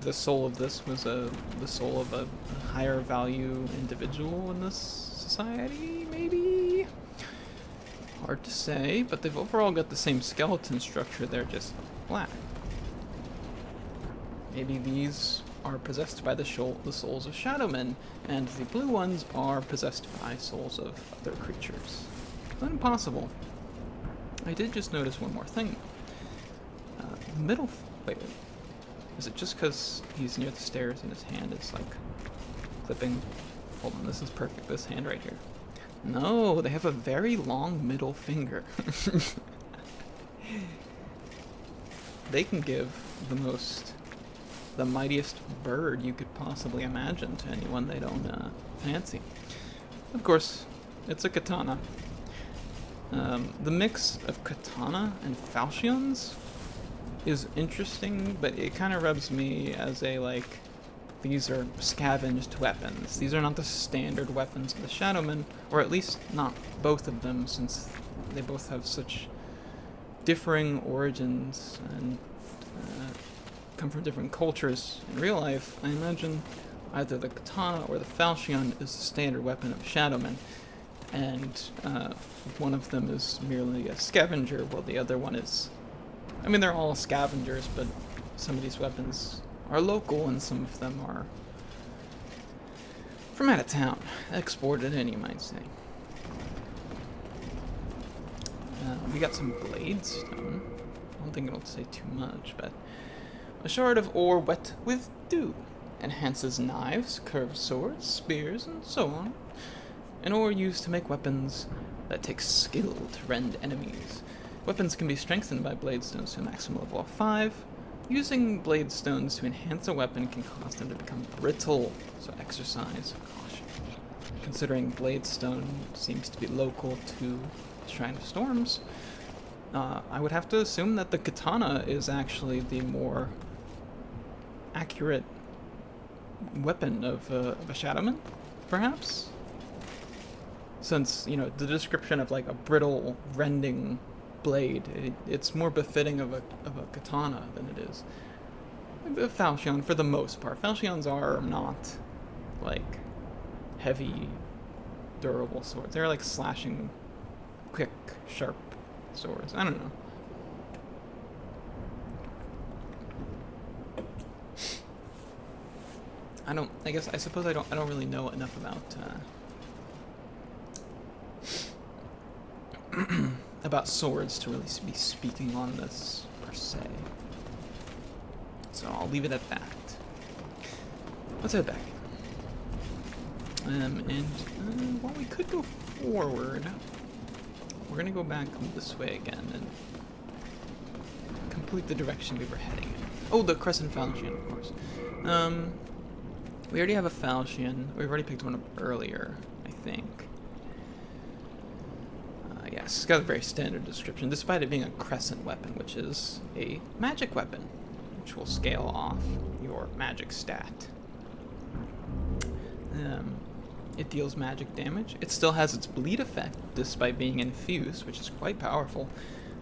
[SPEAKER 1] the soul of this was the soul of a higher value individual in this society, maybe? Hard to say, but they've overall got the same skeleton structure, they're just black. Maybe these are possessed by the souls of Shadowmen, and the blue ones are possessed by souls of other creatures. Not impossible. I did just notice one more thing. Wait, is it just because he's near the stairs and his hand is like clipping? Hold on, this is perfect, this hand right here. No, they have a very long middle finger. They can give the mightiest bird you could possibly imagine to anyone they don't fancy. Of course, it's a katana. The mix of katana and falchions is interesting, but it kind of rubs me as a, like, these are scavenged weapons. These are not the standard weapons of the Shadowmen, or at least not both of them, since they both have such differing origins and come from different cultures in real life. I imagine either the katana or the falchion is the standard weapon of Shadowmen, and one of them is merely a scavenger, while the other one is... I mean, they're all scavengers, but some of these weapons are local and some of them are from out of town. Exported in, you might say. We got some blade stone. I don't think it'll say too much, but a shard of ore wet with dew enhances knives, curved swords, spears, and so on. An ore used to make weapons that take skill to rend enemies. Weapons can be strengthened by blade stones to a maximum level of 5. Using blade stones to enhance a weapon can cause them to become brittle, so exercise caution. Considering blade stone seems to be local to Shrine of Storms, I would have to assume that the katana is actually the more accurate weapon of a Shadowman, perhaps? Since, you know, the description of like a brittle, rending blade, it's more befitting of a katana than it is a falchion for the most part. Falchions are not like heavy, durable swords. They're like slashing, quick, sharp swords. I don't know. I suppose I don't really know enough about about swords to really be speaking on this per se. So I'll leave it at that. Let's head back. And while we could go forward, we're gonna go back this way again and complete the direction we were heading in. Oh, the Crescent Falchion, of course. We already have a Falchion. We've already picked one up earlier, I think. Yes, it's got a very standard description, despite it being a Crescent weapon, which is a magic weapon, which will scale off your magic stat. It deals magic damage. It still has its bleed effect, despite being infused, which is quite powerful.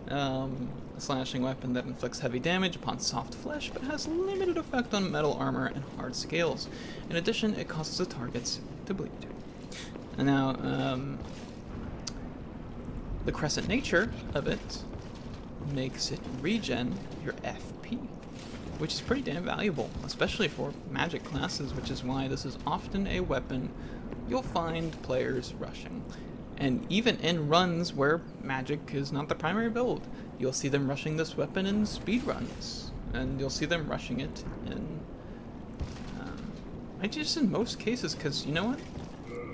[SPEAKER 1] A slashing weapon that inflicts heavy damage upon soft flesh, but has limited effect on metal armor and hard scales. In addition, it causes the targets to bleed. And now, the crescent nature of it makes it regen your FP, which is pretty damn valuable, especially for magic classes, which is why this is often a weapon you'll find players rushing. And even in runs where magic is not the primary build, you'll see them rushing this weapon in speedruns, and you'll see them rushing it in, just in most cases, because you know what?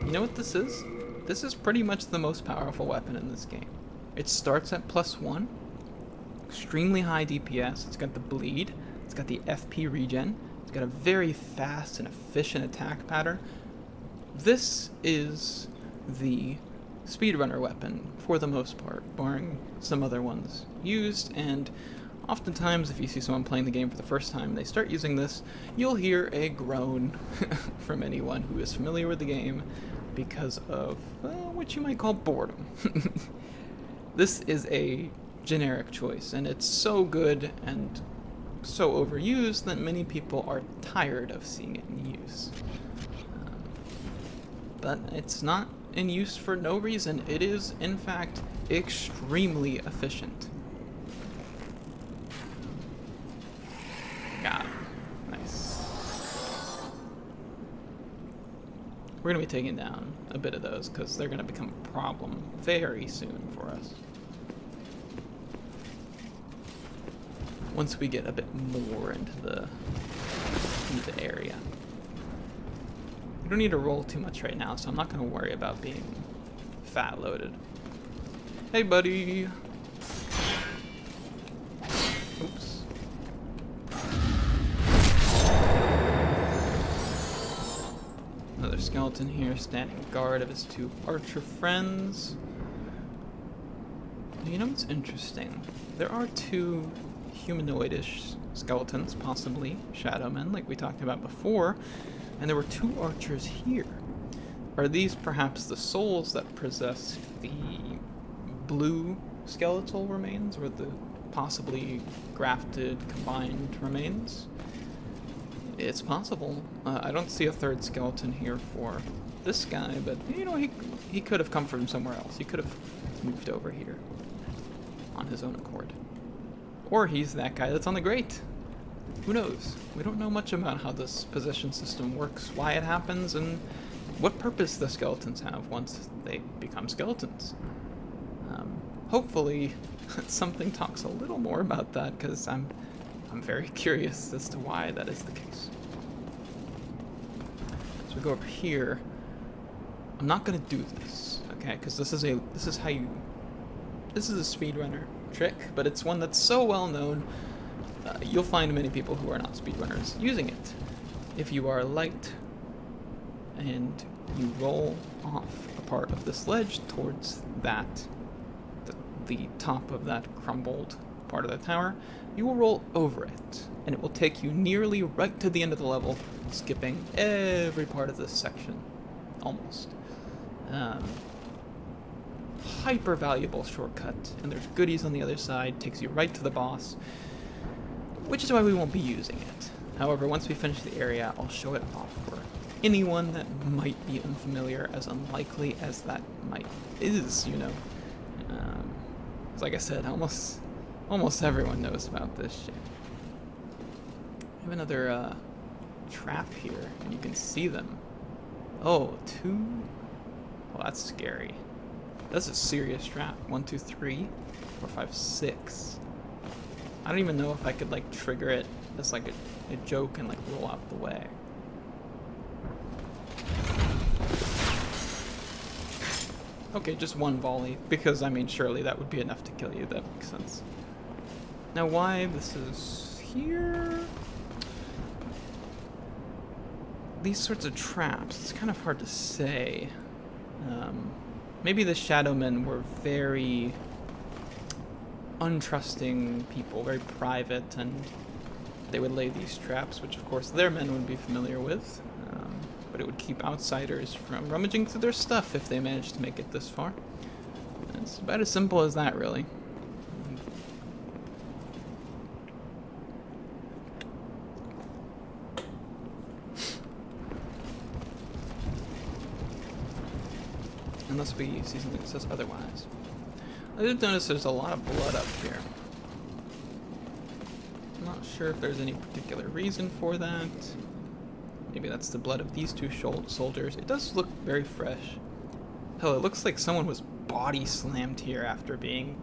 [SPEAKER 1] You know what this is? This is pretty much the most powerful weapon in this game. It starts at +1, extremely high DPS, it's got the bleed, it's got the FP regen, it's got a very fast and efficient attack pattern. This is the speedrunner weapon for the most part, barring some other ones used, and oftentimes if you see someone playing the game for the first time, they start using this, you'll hear a groan from anyone who is familiar with the game because of what you might call boredom. This is a generic choice, and it's so good and so overused that many people are tired of seeing it in use. But it's not in use for no reason. It is, in fact, extremely efficient. Got him. Nice. We're going to be taking down a bit of those because they're going to become a problem very soon for us. Once we get a bit more into the area. We don't need to roll too much right now, so I'm not going to worry about being fat loaded. Hey, buddy! Oops. Another skeleton here, standing guard of his two archer friends. You know what's interesting? There are two humanoidish skeletons, possibly shadow men, like we talked about before. And there were two archers here. Are these perhaps the souls that possessed the blue skeletal remains, or the possibly grafted, combined remains? It's possible. I don't see a third skeleton here for this guy, but you know, he could have come from somewhere else. He could have moved over here on his own accord. Or he's that guy that's on the grate. Who knows? We don't know much about how this position system works, why it happens, and what purpose the skeletons have once they become skeletons. Hopefully, something talks a little more about that, because I'm very curious as to why that is the case. As we go over here, I'm not gonna do this, okay? Because this is a speedrunner trick, but it's one that's so well known. You'll find many people who are not speedrunners using it. If you are light and you roll off a part of this ledge towards that, the top of that crumbled part of the tower, you will roll over it, and it will take you nearly right to the end of the level, skipping every part of this section, almost. Hyper valuable shortcut, and there's goodies on the other side, takes you right to the boss, which is why we won't be using it. However, once we finish the area, I'll show it off for anyone that might be unfamiliar, as unlikely as that is, you know. Like I said, almost everyone knows about this shit. We have another trap here, and you can see them. Oh, two? Well, that's scary. That's a serious trap. 1, 2, 3, 4, 5, 6. I don't even know if I could like trigger it as like a joke and like roll out the way. Okay, just one volley, because, I mean, surely that would be enough to kill you. That makes sense. Now, why this is here? These sorts of traps, it's kind of hard to say. Maybe the Shadowmen were very untrusting people, very private, and they would lay these traps, which of course their men would be familiar with, but it would keep outsiders from rummaging through their stuff if they managed to make it this far. And it's about as simple as that, really. Unless we see something that says otherwise. I did notice there's a lot of blood up here. I'm not sure if there's any particular reason for that. Maybe that's the blood of these two soldiers. It does look very fresh. Hell, it looks like someone was body slammed here after being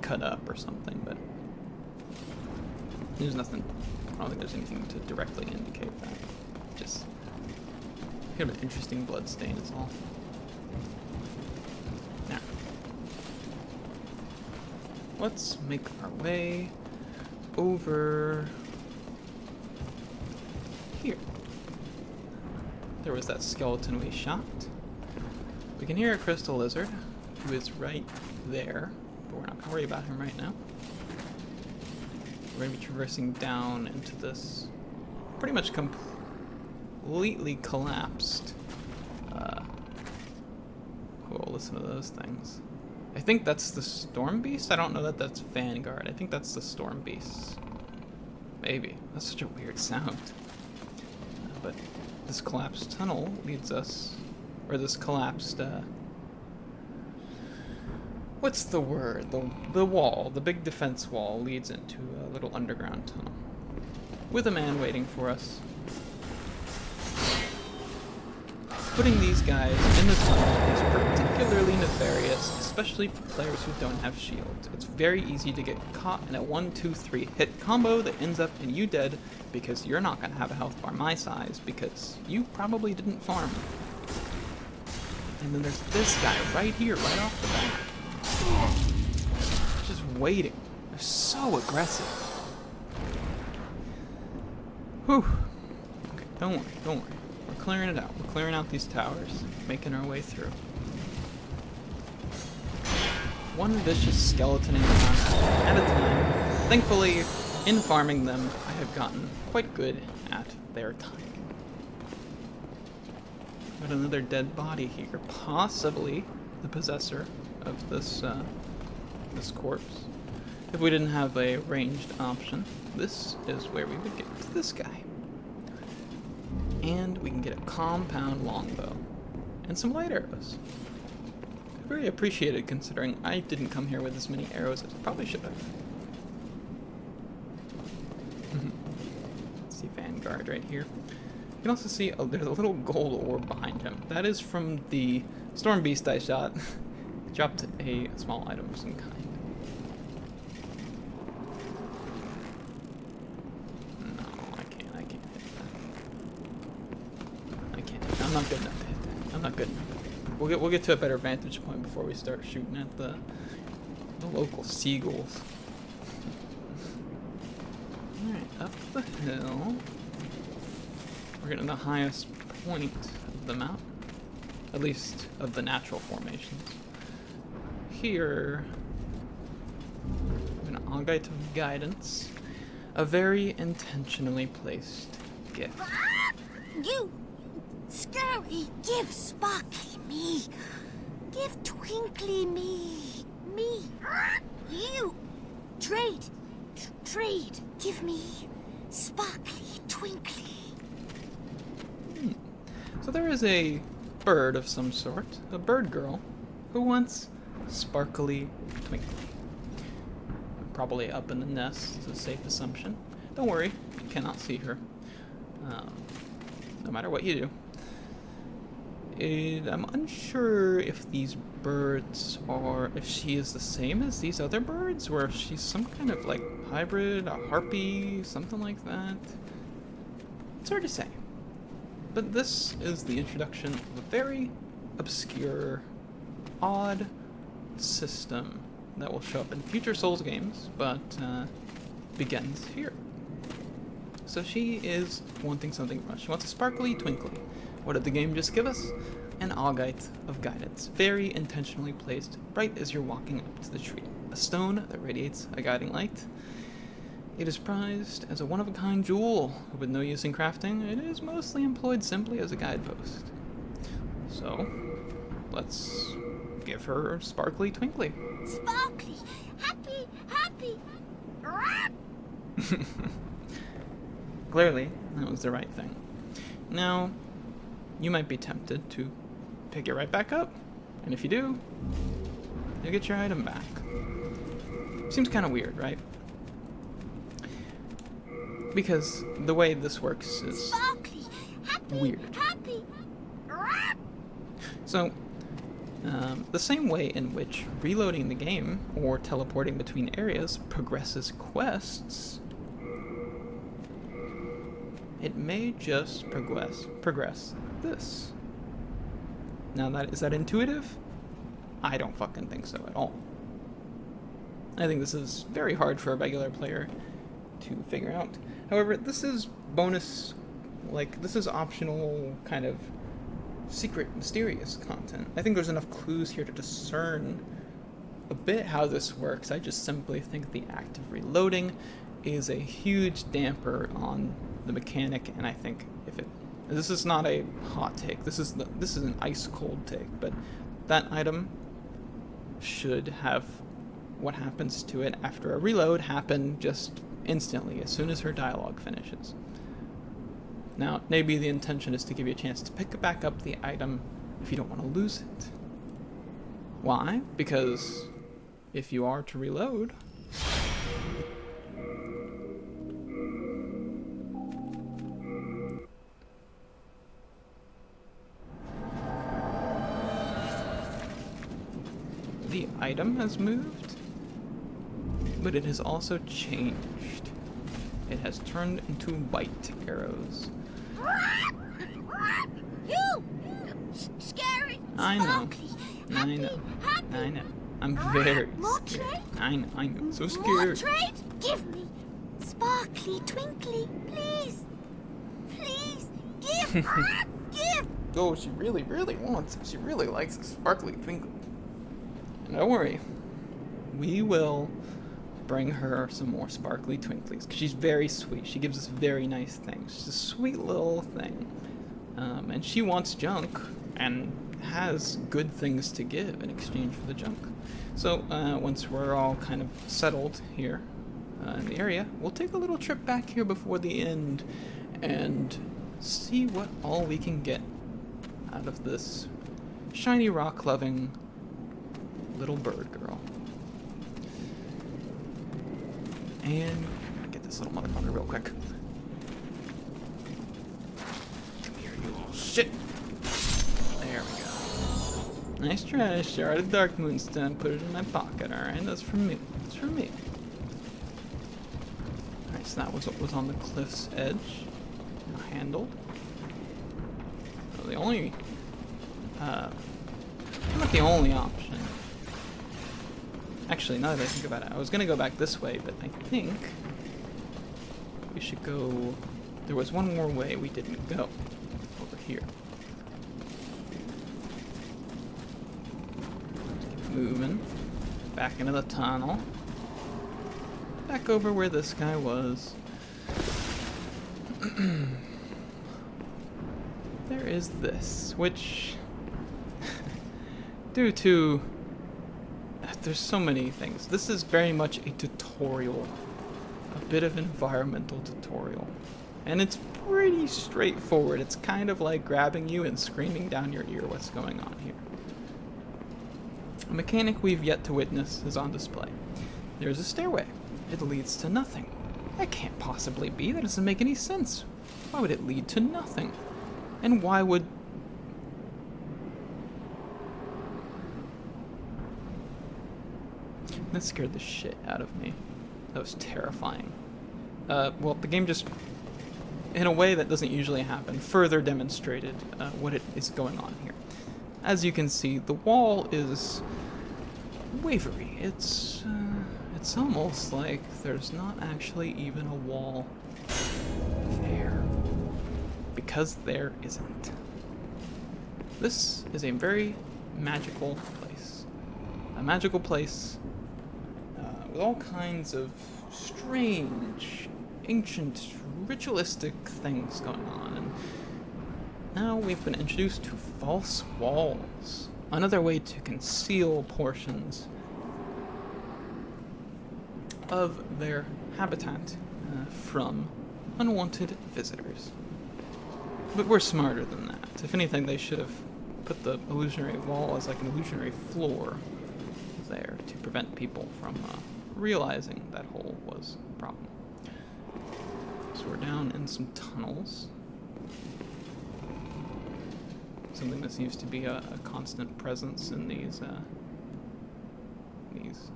[SPEAKER 1] cut up or something, but there's nothing. I don't think there's anything to directly indicate that. Just kind of an interesting blood stain is all. Now, let's make our way over here. There was that skeleton we shot. We can hear a crystal lizard, who is right there, but we're not going to worry about him right now. We're going to be traversing down into this pretty much completely collapsed. Cool, listen to those things. I think that's the Storm Beast? I don't know that that's Vanguard. I think that's the Storm Beast. Maybe. That's such a weird sound. But this collapsed tunnel leads us, or this collapsed, what's the word? The wall, the big defense wall leads into a little underground tunnel. With a man waiting for us. Putting these guys in the tunnel is particularly nefarious, especially for players who don't have shields. It's very easy to get caught in a 1-2-3 hit combo that ends up in you dead because you're not going to have a health bar my size because you probably didn't farm. And then there's this guy right here, right off the bat. Just waiting. They're so aggressive. Whew. Okay, don't worry, don't worry. We're clearing it out. We're clearing out these towers, making our way through. One vicious skeleton encounter at a time. Thankfully, in farming them, I have gotten quite good at their timing. Got another dead body here, possibly the possessor of this this corpse. If we didn't have a ranged option, this is where we would get to this guy. And we can get a compound longbow and some light arrows. Very appreciated considering I didn't come here with as many arrows as I probably should have. See Vanguard right here. You can also see there's a little gold orb behind him. That is from the Storm Beast I shot. Dropped a small item of some kind. No, I can't hit that. I can't. I'm not good enough to hit that. I'm not good enough. We'll get to a better vantage point before we start shooting at the local seagulls. Alright, up the hill. We're getting the highest point of the map. At least of the natural formations. Here, an Augite of Guidance. A very intentionally placed gift.
[SPEAKER 2] You scary, give Sparkly me. Give Twinkly me. Me. You. Trade. Trade. Give me Sparkly, Twinkly.
[SPEAKER 1] So there is a bird of some sort, a bird girl, who wants Sparkly, Twinkly. Probably up in the nest is a safe assumption. Don't worry, you cannot see her. No matter what you do. I'm unsure if these birds are, if she is the same as these other birds, or if she's some kind of like hybrid, a harpy, something like that. It's hard to say. But this is the introduction of a very obscure odd system that will show up in future Souls games, but begins here. So she is wanting something from us. She wants a sparkly twinkly. What did the game just give us? An Augite of Guidance, very intentionally placed right as you're walking up to the tree. A stone that radiates a guiding light. It is prized as a one-of-a-kind jewel. With no use in crafting, it is mostly employed simply as a guidepost. So, let's give her sparkly twinkly.
[SPEAKER 2] Sparkly, happy, happy.
[SPEAKER 1] Clearly, that was the right thing. Now, you might be tempted to pick it right back up, and if you do, you'll get your item back. Seems kind of weird, right? Because the way this works is
[SPEAKER 2] Sparkly, happy,
[SPEAKER 1] weird.
[SPEAKER 2] happy.
[SPEAKER 1] So, the same way in which reloading the game or teleporting between areas progresses quests, it may just progress this. Now, is that intuitive? I don't fucking think so at all. I think this is very hard for a regular player to figure out. However, this is bonus, this is optional kind of secret, mysterious content. I think there's enough clues here to discern a bit how this works. I just simply think the act of reloading is a huge damper on the mechanic, and I think this is not a hot take. This is an ice cold take, but that item should have what happens to it after a reload happen just instantly, as soon as her dialogue finishes. Now, maybe the intention is to give you a chance to pick back up the item if you don't want to lose it. Why? Because if you are to reload, the item has moved, but it has also changed. It has turned into white arrows.
[SPEAKER 2] You! Scary!
[SPEAKER 1] I know.
[SPEAKER 2] Sparkly,
[SPEAKER 1] I know.
[SPEAKER 2] happy.
[SPEAKER 1] I know. I'm very
[SPEAKER 2] More
[SPEAKER 1] scared.
[SPEAKER 2] trade?
[SPEAKER 1] I know. So
[SPEAKER 2] More
[SPEAKER 1] scared.
[SPEAKER 2] trade? Give me. Sparkly, twinkly, please. Please, give. Give.
[SPEAKER 1] Oh, she really, really wants it. She really likes a sparkly twinkly. And don't worry. We will bring her some more sparkly twinklies. 'Cause she's very sweet. She gives us very nice things. She's a sweet little thing. And she wants junk and has good things to give in exchange for the junk. So once we're all kind of settled here in the area, we'll take a little trip back here before the end and see what all we can get out of this shiny rock loving little bird girl. And get this little motherfucker real quick. Come here, you little shit. There we go. Nice try, shard of dark moonstone. Put it in my pocket, alright? That's from me. That's from me. Alright, so that was what was on the cliff's edge. Now handled. So the only... not the only option. Actually, now that I think about it, I was gonna go back this way, but I think we should go... There was one more way we didn't go. Over here. Keep moving. Back into the tunnel. Back over where this guy was. There is this, which... due to... There's so many things. This is very much a tutorial. A bit of environmental tutorial. And it's pretty straightforward. It's kind of like grabbing you and screaming down your ear what's going on here. A mechanic we've yet to witness is on display. There's a stairway. It leads to nothing. That can't possibly be. That doesn't make any sense. Why would it lead to nothing? And why would... That scared the shit out of me. That was terrifying. Well, the game just, in a way that doesn't usually happen, further demonstrated what it is going on here. as you can see, the wall is wavery. It's almost like there's not actually even a wall there, because there isn't. This is a very magical place. A magical place with all kinds of strange, ancient, ritualistic things going on. And now we've been introduced to false walls, another way to conceal portions of their habitat from unwanted visitors. But we're smarter than that. If anything, they should have put the illusionary wall as like an illusionary floor there to prevent people from realizing that hole was a problem. So we're down in some tunnels. Something that seems to be a constant presence in these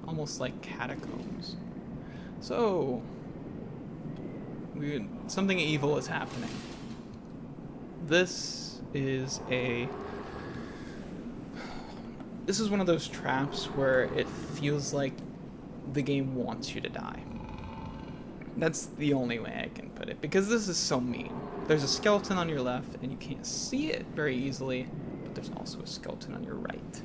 [SPEAKER 1] almost like catacombs. So, something evil is happening. This is one of those traps where it feels like the game wants you to die. That's the only way I can put it, because this is so mean. There's a skeleton on your left, and you can't see it very easily, but there's also a skeleton on your right.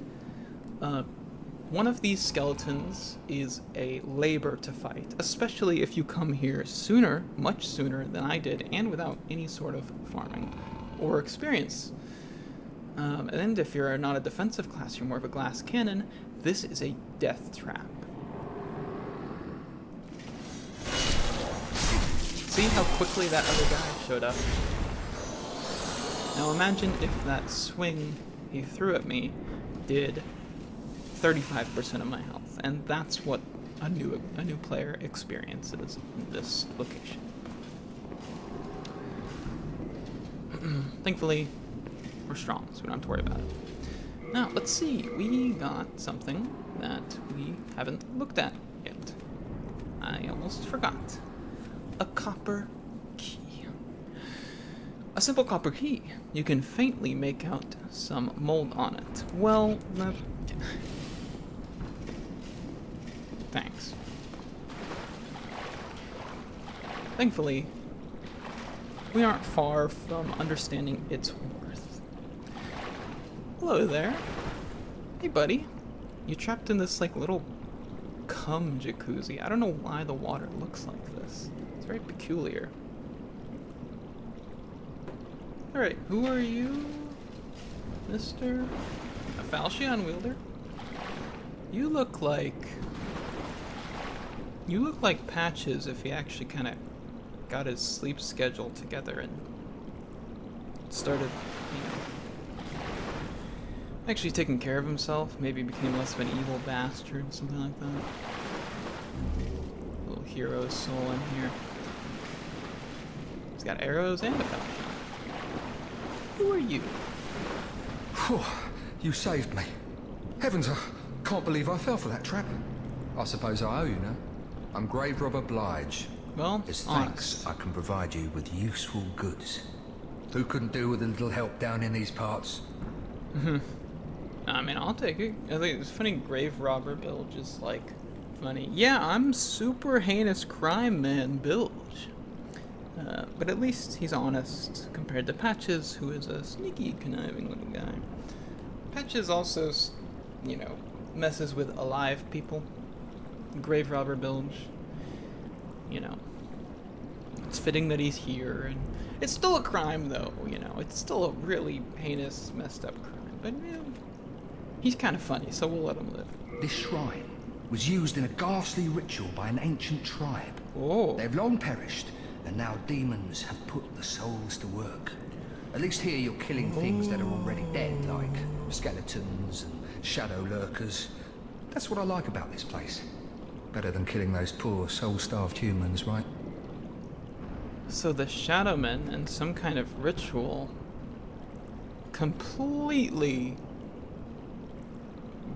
[SPEAKER 1] One of these skeletons is a labor to fight, especially if you come here sooner, much sooner than I did, and without any sort of farming or experience. And if you're not a defensive class, you're more of a glass cannon, this is a death trap. See how quickly that other guy showed up? Now imagine if that swing he threw at me did 35% of my health, and that's what a new player experiences in this location. Thankfully, we're strong, so we don't have to worry about it. Now, let's see. We got something that we haven't looked at yet. I almost forgot. A copper key. A simple copper key. You can faintly make out some mold on it. Well, thanks. Thankfully, we aren't far from understanding its worth. Hello there. Hey, buddy. You're trapped in this, like, little cum jacuzzi. I don't know why the water looks like this. It's very peculiar. Alright, who are you? Mr. A Falchion wielder? You look like Patches if he actually kind of got his sleep schedule together and started, actually taking care of himself. Maybe became less of an evil bastard, something like that. A little hero soul in here. He's got arrows and a falchion. Who are you?
[SPEAKER 3] Whew, you saved me. Heavens, I can't believe I fell for that trap. I suppose I owe you now. I'm Grave Robber Blige.
[SPEAKER 1] Well,
[SPEAKER 3] As
[SPEAKER 1] honest.
[SPEAKER 3] thanks, I can provide you with useful goods. Who couldn't do with a little help down in these parts?
[SPEAKER 1] I mean, I'll take it. I think it's funny. Grave Robber Bilge is like funny. Yeah, I'm super heinous crime man Bilge. But at least he's honest compared to Patches, who is a sneaky, conniving little guy. Patches also, messes with alive people. Grave Robber Bilge, it's fitting that he's here, and it's still a crime, though, it's still a really heinous, messed up crime, but, he's kind of funny, so we'll let him live.
[SPEAKER 3] This shrine was used in a ghastly ritual by an ancient tribe.
[SPEAKER 1] Oh.
[SPEAKER 3] They've long perished, and now demons have put the souls to work. At least here you're killing things that are already dead, like skeletons and shadow lurkers. That's what I like about this place. Better than killing those poor, soul-starved humans, right?
[SPEAKER 1] So the Shadow Men, in some kind of ritual, completely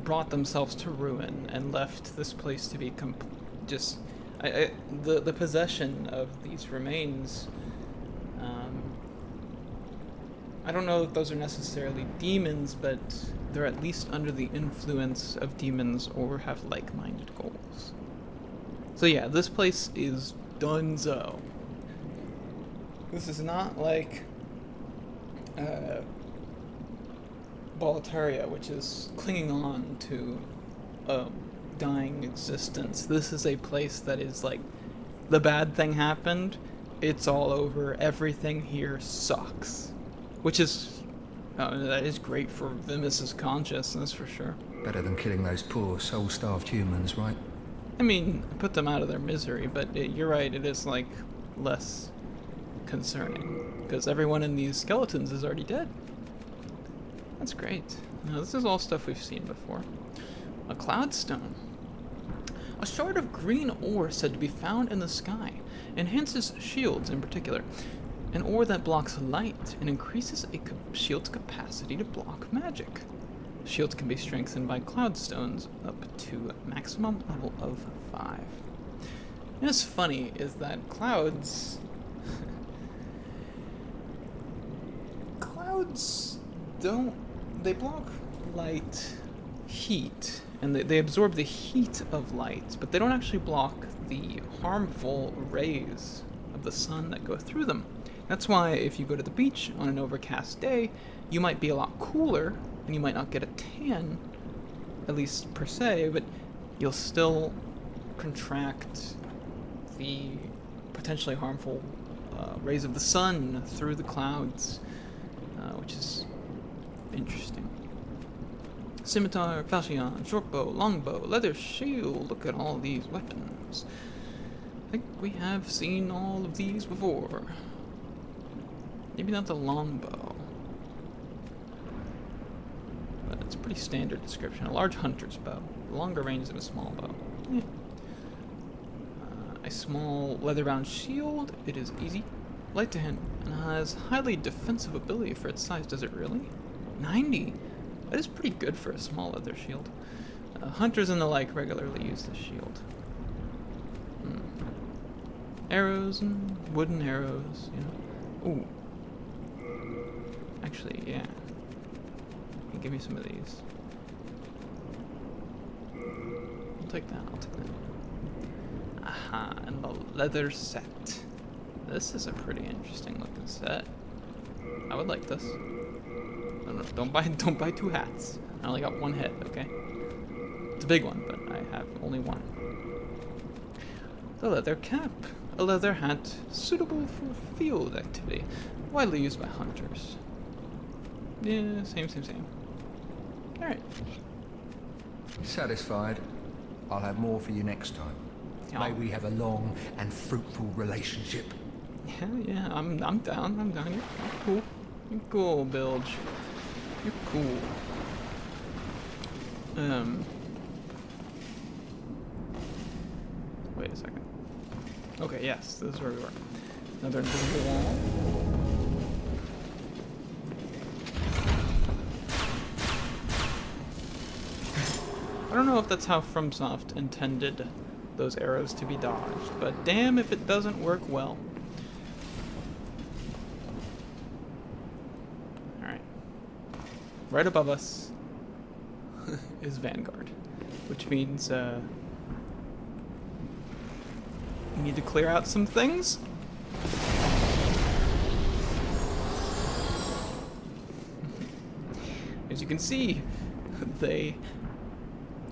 [SPEAKER 1] brought themselves to ruin and left this place to be the possession of these remains I don't know if those are necessarily demons, but they're at least under the influence of demons or have like-minded goals. So yeah, this place is donezo. This is not like Boletaria, which is clinging on to a dying existence. This is a place that is like, the bad thing happened, it's all over, everything here sucks. Which is, that is great for Vimus's consciousness, for sure.
[SPEAKER 3] Better than killing those poor, soul-starved humans, right?
[SPEAKER 1] I mean, put them out of their misery, but you're right, it is, like, less concerning. Because everyone in these skeletons is already dead. That's great. Now, this is all stuff we've seen before. A cloudstone. A shard of green ore said to be found in the sky. Enhances shields in particular. An ore that blocks light and increases a shield's capacity to block magic. Shields can be strengthened by cloudstones up to a maximum level of 5. And what's funny is that clouds... clouds don't... they block light, heat, and they absorb the heat of light, but they don't actually block the harmful rays of the sun that go through them. That's why if you go to the beach on an overcast day, you might be a lot cooler, and you might not get a tan, at least per se, but you'll still contract the potentially harmful rays of the sun through the clouds, which is interesting. Scimitar, falchion, shortbow, longbow, leather shield. Look at all these weapons. I think we have seen all of these before. Maybe not the longbow, but it's a pretty standard description. A large hunter's bow, longer range than a small bow. Yeah. A small leather-bound shield. It is easy, light to handle, and has highly defensive ability for its size. Does it really? 90. That is pretty good for a small leather shield. Hunters and the like regularly use this shield. Arrows and wooden arrows, you know. Ooh. Actually, yeah. Give me some of these. I'll take that, I'll take that. Aha, and the leather set. This is a pretty interesting looking set. I would like this. No, don't buy 2 hats. I only got 1 head, okay? It's a big one, but I have only 1. The leather cap. A leather hat suitable for field activity. Widely used by hunters. Yeah, same. Alright.
[SPEAKER 3] Satisfied? I'll have more for you next time.
[SPEAKER 1] Yeah.
[SPEAKER 3] May we have a long and fruitful relationship.
[SPEAKER 1] Yeah, I'm down. You're cool. You're cool, Bilge. You're cool. Wait a second. Okay, yes, this is where we were. Another invisible wall. I don't know if that's how FromSoft intended those arrows to be dodged, but damn if it doesn't work well. Alright. Right above us is Vanguard, which means we need to clear out some things. As you can see, they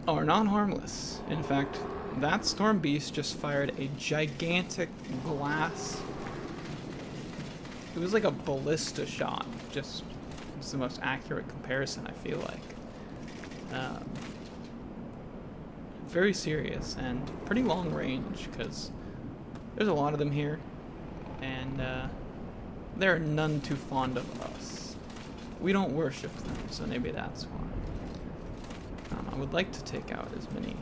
[SPEAKER 1] are not harmless. In fact, that Storm Beast just fired a gigantic glass. It was like a ballista shot. Just, it's the most accurate comparison, I feel like. Very serious and pretty long range, because there's a lot of them here, and they're none too fond of us. We don't worship them, so maybe that's why. I would like to take out as many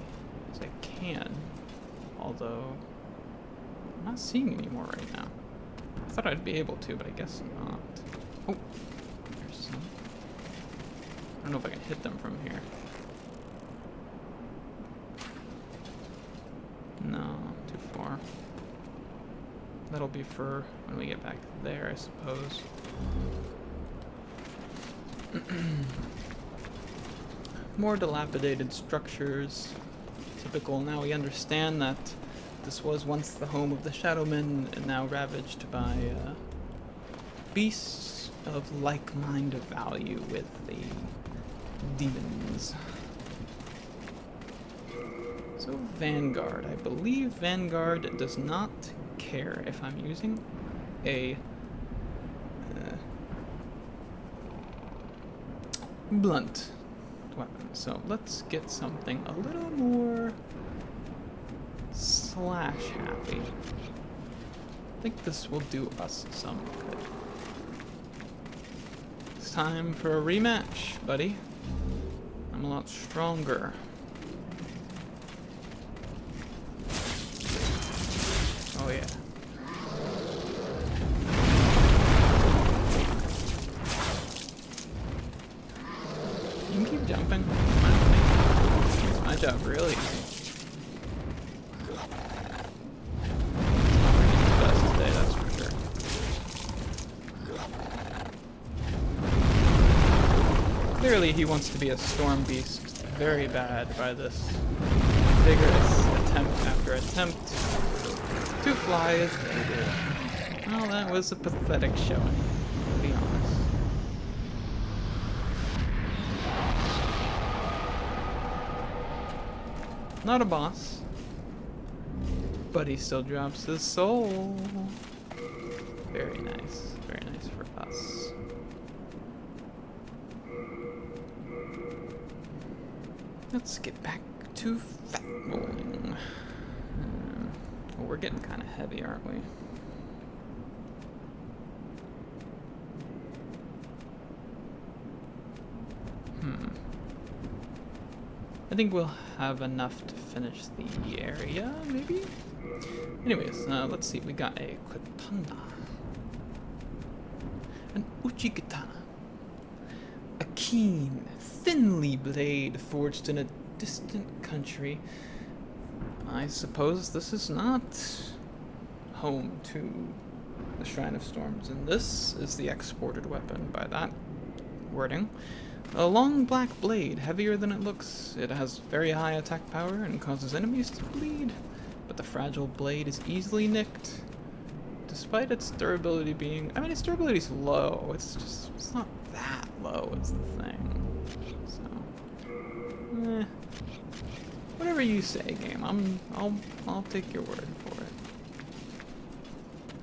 [SPEAKER 1] as I can, although I'm not seeing any more right now. I thought I'd be able to, but I guess not. Oh, there's some. I don't know if I can hit them from here. No, too far. That'll be for when we get back there, I suppose. More dilapidated structures. Typical. Now we understand that this was once the home of the Shadowmen, and now ravaged by beasts of like mind of value with the demons. So Vanguard. I believe Vanguard does not care if I'm using a blunt weapon. So let's get something a little more slash happy. I think this will do us some good. It's time for a rematch, buddy. I'm a lot stronger. Oh yeah. You can keep jumping. It's my job, really easy. Best today, that's for sure. Clearly, he wants to be a storm beast very bad by this vigorous attempt after attempt to fly as they do. Well, that was a pathetic showing, to be honest. Not a boss, but he still drops his soul. Very nice for us. Let's get back to fat rolling. Well, we're getting kind of heavy, aren't we? I think we'll have enough to finish the area, maybe? Anyways, let's see. We got a katana. An uchikatana. A keen, thinly blade forged in a distant country. I suppose this is not home to the Shrine of Storms, and this is the exported weapon by that wording. A long black blade, heavier than it looks. It has very high attack power and causes enemies to bleed, but the fragile blade is easily nicked. Despite its durability being... I mean, its durability is low. It's not that low is the thing. So... whatever you say, game. I'll take your word for it.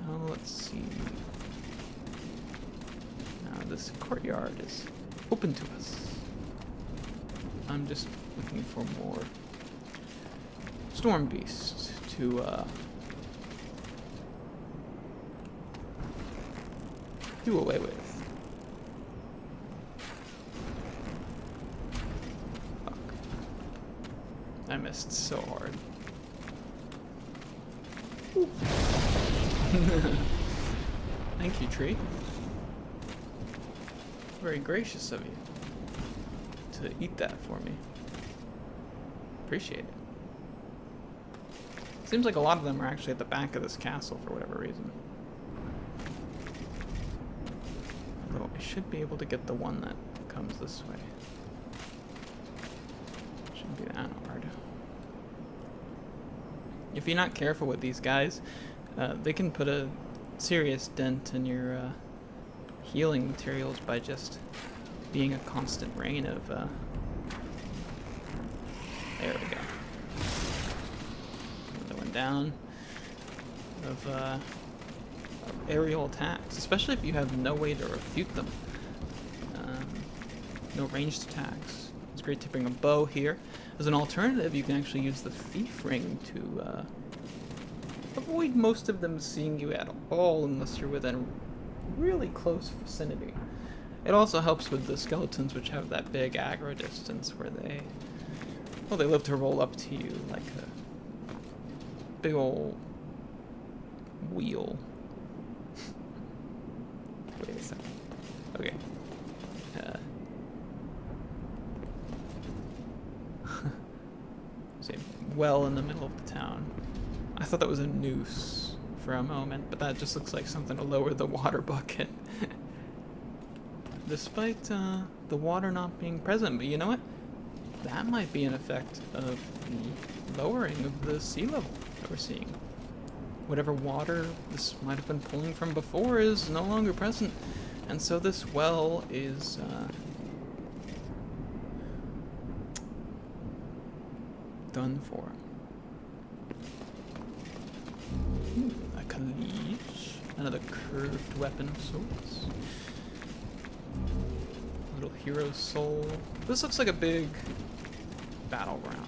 [SPEAKER 1] Now, let's see. Now, this courtyard is open to us. I'm just looking for more storm beasts to do away with. Fuck. I missed so hard. Thank you, tree. Very gracious of you to eat that for me. Appreciate it. Seems like a lot of them are actually at the back of this castle for whatever reason. Although I should be able to get the one that comes this way. Shouldn't be that hard. If you're not careful with these guys, they can put a serious dent in your healing materials by just being a constant rain of there we go. Another one down of aerial attacks, especially if you have no way to refute them. No ranged attacks. It's great to bring a bow here. As an alternative, you can actually use the thief ring to avoid most of them seeing you at all unless you're within really close vicinity. It also helps with the skeletons, which have that big aggro distance where they love to roll up to you like a big ol' wheel. Wait a second. Okay. See, well in the middle of the town. I thought that was a noose for a moment, but that just looks like something to lower the water bucket. despite the water not being present. But you know what? That might be an effect of the lowering of the sea level that we're seeing. Whatever water this might have been pulling from before is no longer present, and so this well is done for. A caliche, another curved weapon of sorts. Little hero's soul. This looks like a big battleground.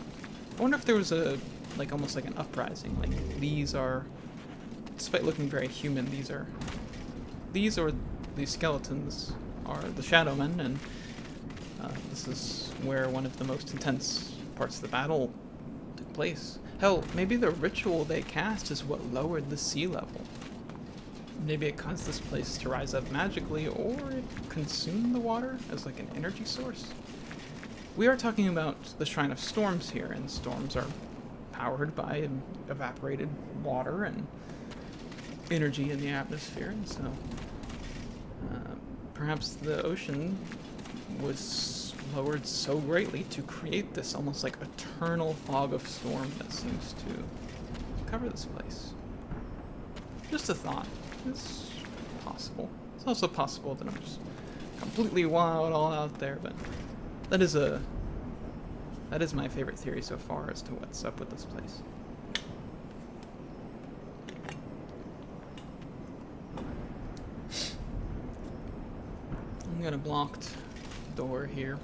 [SPEAKER 1] I wonder if there was a, like, almost like an uprising. Like, these are, despite looking very human, these skeletons are the Shadowmen, and this is where one of the most intense parts of the battle took place. Hell, maybe the ritual they cast is what lowered the sea level. Maybe it caused this place to rise up magically, or it consumed the water as like an energy source. We are talking about the Shrine of Storms here, and storms are powered by evaporated water and energy in the atmosphere, and so perhaps the ocean was lowered so greatly to create this almost like eternal fog of storm that seems to cover this place. Just a thought. It's possible. It's also possible that I'm just completely wild all out there, but that is my favorite theory so far as to what's up with this place. I'm got a blocked door here,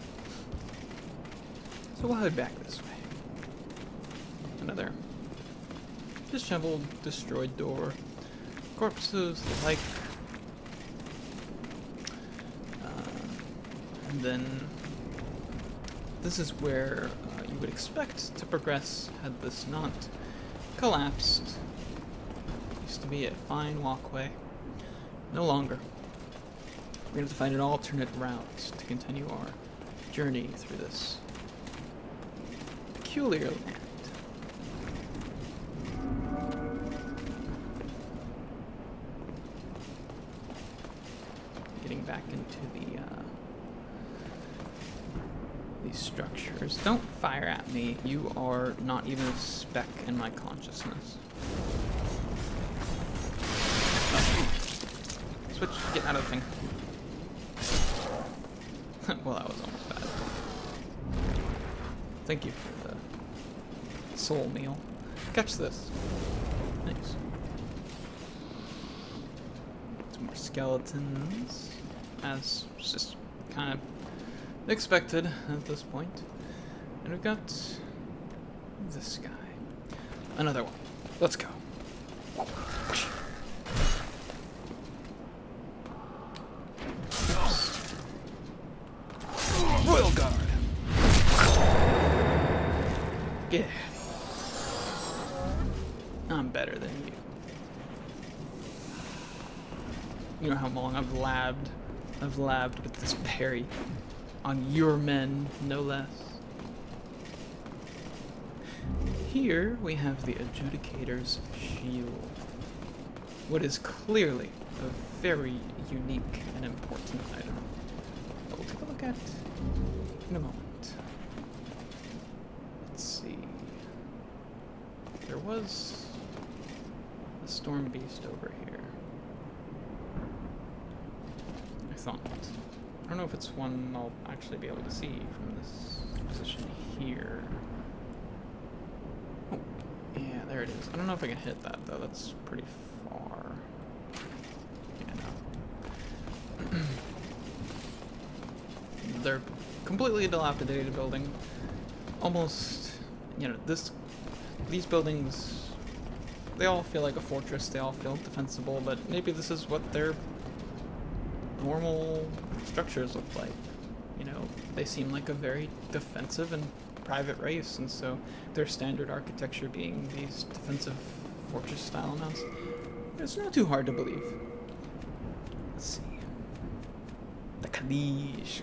[SPEAKER 1] so we'll head back this way. Another disheveled, destroyed door. Corpses, the like. And then this is where you would expect to progress had this not collapsed. Used to be a fine walkway. No longer. We're going to have to find an alternate route to continue our journey through this peculiar land. Getting back into these structures. Don't fire at me. You are not even a speck in my consciousness. Oh. Switch. Get out of the thing. Well, that was almost bad. Thank you for the soul meal. Catch this. Nice. Some more skeletons. As just kind of expected at this point. And we've got this guy. Another one. Let's go. Royal Guard. Get out of here. I'm better than you. You know how long I've labbed with this parry on your men, no less. Here we have the Adjudicator's Shield. What is clearly a very unique and important item that we'll take a look at in a moment. Let's see. There was a Storm Beast over here. I thought. I don't know if it's one I'll actually be able to see from this position here. Oh, yeah, there it is. I don't know if I can hit that, though. That's pretty far. Yeah, no. They're completely dilapidated building. Almost, you know, these buildings, they all feel like a fortress. They all feel defensible, but maybe this is what their normal structures look like. You know, they seem like a very defensive and private race, and so their standard architecture being these defensive fortress style amounts, it's not too hard to believe. Let's see. The caliche.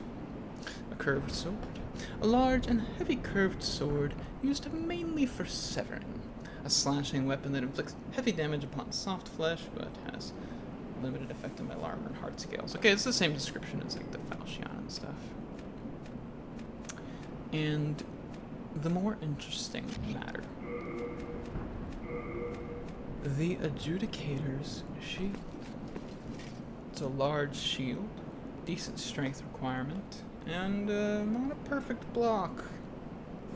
[SPEAKER 1] A curved sword. A large and heavy curved sword used mainly for severing. A slashing weapon that inflicts heavy damage upon soft flesh, but has limited effect on my armor and heart scales. Okay, it's the same description as like the Falchion and stuff. And the more interesting matter. The Adjudicator's shield. It's a large shield, decent strength requirement, and not a perfect block.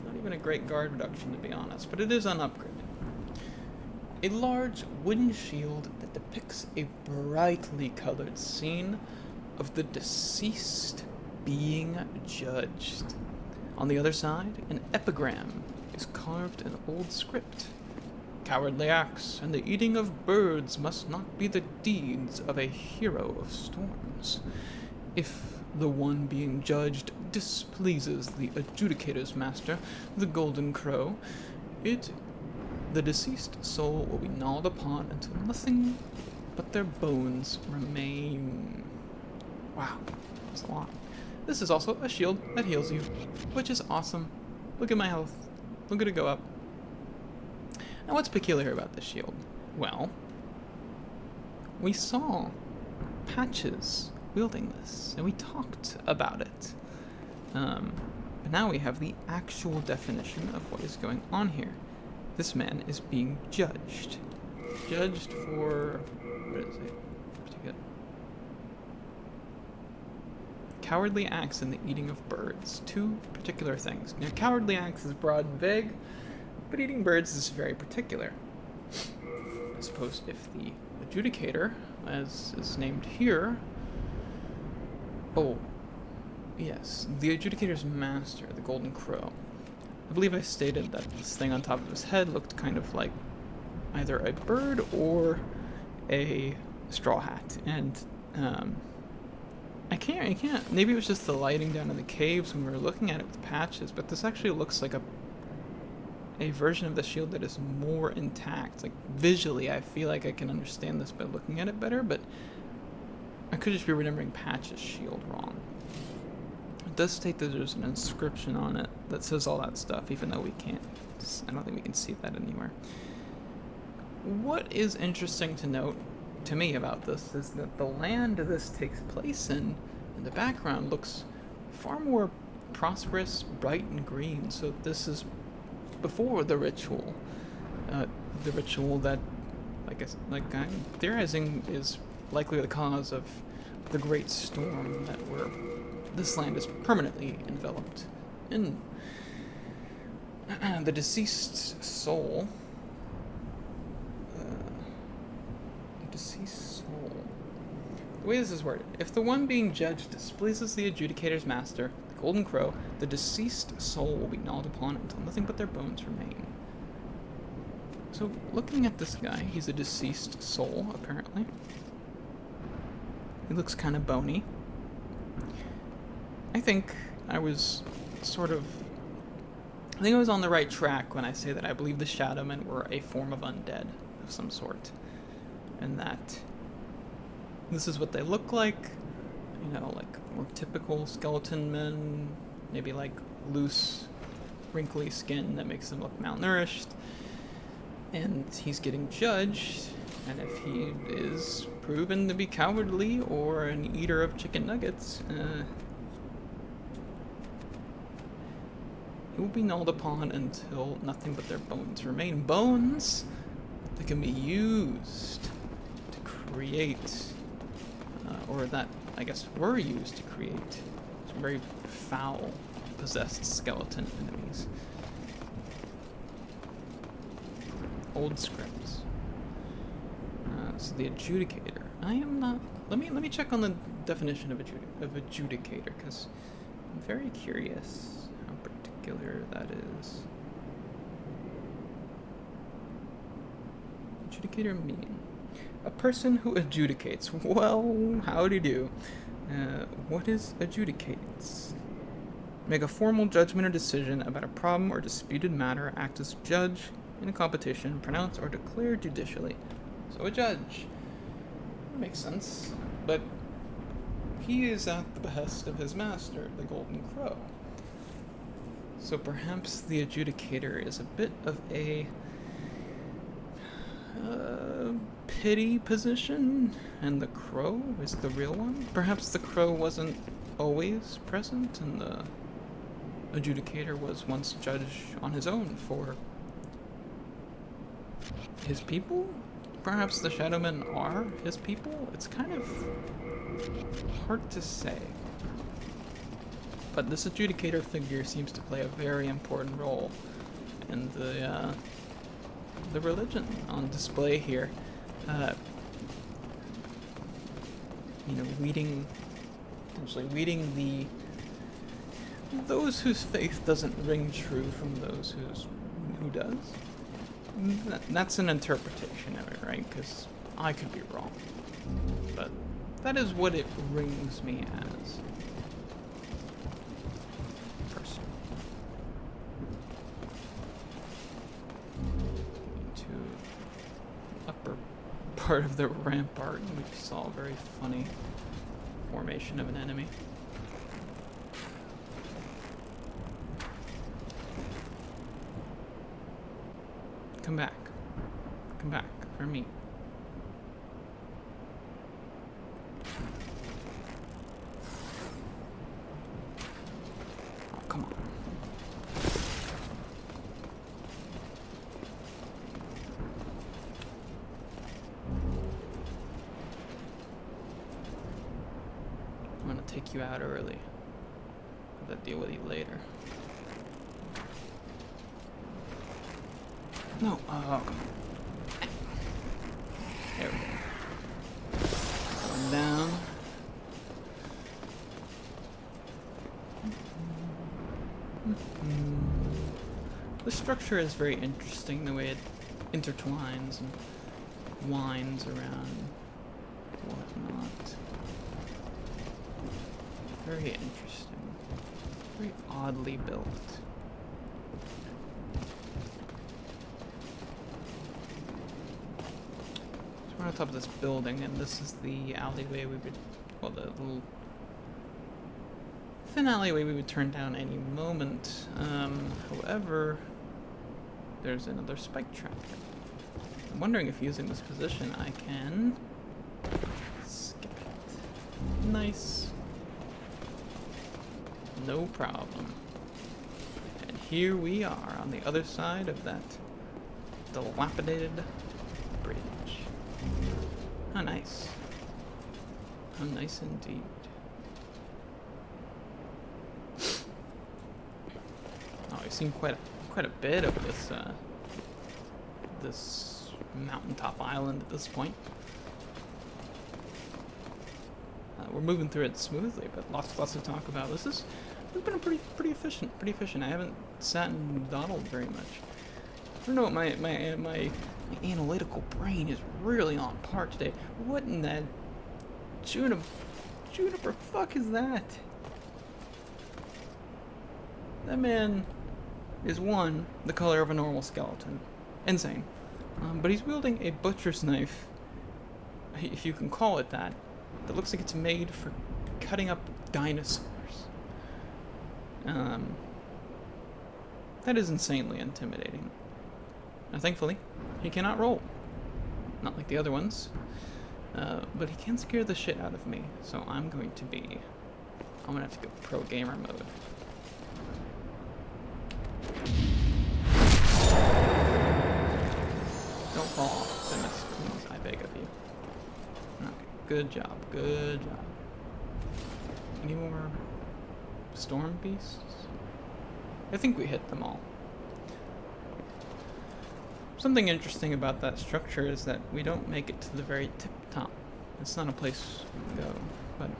[SPEAKER 1] Not even a great guard reduction, to be honest, but it is unupgraded. A large wooden shield that depicts a brightly colored scene of the deceased being judged. On the other side, an epigram is carved in old script. Cowardly acts and the eating of birds must not be the deeds of a hero of storms. If the one being judged displeases the Adjudicator's master, the Golden Crow, the deceased soul will be gnawed upon until nothing but their bones remain. Wow, that's a lot. This is also a shield that heals you, which is awesome. Look at my health. Look at it go up. Now what's peculiar about this shield? Well, we saw Patches wielding this, and we talked about it. But now we have the actual definition of what is going on here. This man is being judged. Judged for... what is it? Particular. Cowardly acts and the eating of birds. Two particular things. Now, cowardly acts is broad and vague, but eating birds is very particular. I suppose if the Adjudicator, as is named here... Oh, yes, the Adjudicator's master, the Golden Crow. I believe I stated that this thing on top of his head looked kind of like either a bird or a straw hat. And, I can't, maybe it was just the lighting down in the caves when we were looking at it with Patches, but this actually looks like a version of the shield that is more intact. Like, visually, I feel like I can understand this by looking at it better, but I could just be remembering Patches' shield wrong. It does state that there's an inscription on it that says all that stuff, even though we can't. I don't think we can see that anywhere. What is interesting to note to me about this is that the land this takes place in the background, looks far more prosperous, bright, and green. So this is before the ritual. The ritual that, like I'm theorizing, is likely the cause of the great storm that this land is permanently enveloped in. The deceased soul. The way this is worded: if the one being judged displeases the Adjudicator's master, the Golden Crow, the deceased soul will be gnawed upon until nothing but their bones remain. So, looking at this guy, he's a deceased soul, apparently. He looks kind of bony. I think I was on the right track when I say that I believe the Shadowmen were a form of undead of some sort. And that this is what they look like, like more typical skeleton men, maybe like loose, wrinkly skin that makes them look malnourished. And he's getting judged, and if he is proven to be cowardly or an eater of chicken nuggets, he will be gnawed upon until nothing but their bones remain. Bones that can be used to create, or that, I guess, were used to create some very foul, possessed skeleton enemies. Old scripts. So the Adjudicator. I am not... Let me check on the definition of Adjudicator, because I'm very curious how particular that is. Adjudicator meaning. A person who adjudicates. Well, howdy do. What is adjudicates? Make a formal judgment or decision about a problem or disputed matter, act as judge in a competition, pronounce or declare judicially. So a judge. That makes sense. But he is at the behest of his master, the Golden Crow. So perhaps the Adjudicator is a bit of a pity position, and the crow is the real one? Perhaps the crow wasn't always present, and the adjudicator was once judge on his own for his people? Perhaps the Shadowmen are his people? It's kind of hard to say. But this adjudicator figure seems to play a very important role in the religion on display here. You know, essentially weeding those whose faith doesn't ring true from those who does. That's an interpretation of it, right? Because I could be wrong. But that is what it rings me as. Person. To upper part of the rampart, we just saw a very funny formation of an enemy. Come back. Come back. For me. Oh, come on. I'm gonna take you out early. I'll have to deal with you later. No, come on. There we go. Going down. The structure is very interesting, the way it intertwines and winds around whatnot. Very interesting. Very oddly built. We're on top of this building, and this is the alleyway we would, well, the little thin alleyway we would turn down any moment. However, there's another spike trap. I'm wondering if using this position I can skip it. Nice. No problem. And here we are on the other side of that dilapidated bridge. How nice. How nice indeed. Oh, we've seen quite a bit of this this mountaintop island at this point. We're moving through it smoothly, but lots to talk about. We've been pretty efficient. I haven't sat and dawdled very much. I don't know what my analytical brain is really on par today. What in that juniper fuck is that? That man is one, the color of a normal skeleton. Insane. But he's wielding a butcher's knife, if you can call it that, that looks like it's made for cutting up dinosaurs. That is insanely intimidating. Now, thankfully, he cannot roll. Not like the other ones. But he can scare the shit out of me, so I'm gonna have to go pro gamer mode. Don't fall off, goodness, please, I beg of you. Okay, good job. Any more storm beasts? I think we hit them all. Something interesting about that structure is that we don't make it to the very tip top. It's not a place to go, but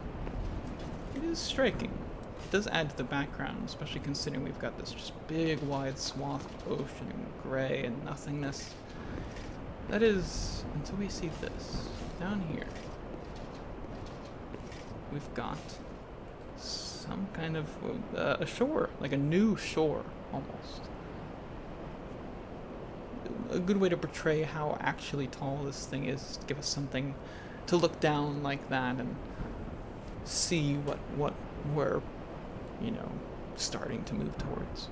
[SPEAKER 1] it is striking. It does add to the background, especially considering we've got this just big wide swath of ocean and gray and nothingness. That is, until we see this. Down here, we've got some kind of a shore, like a new shore, almost. A good way to portray how actually tall this thing is to give us something to look down like that and see what we're, starting to move towards.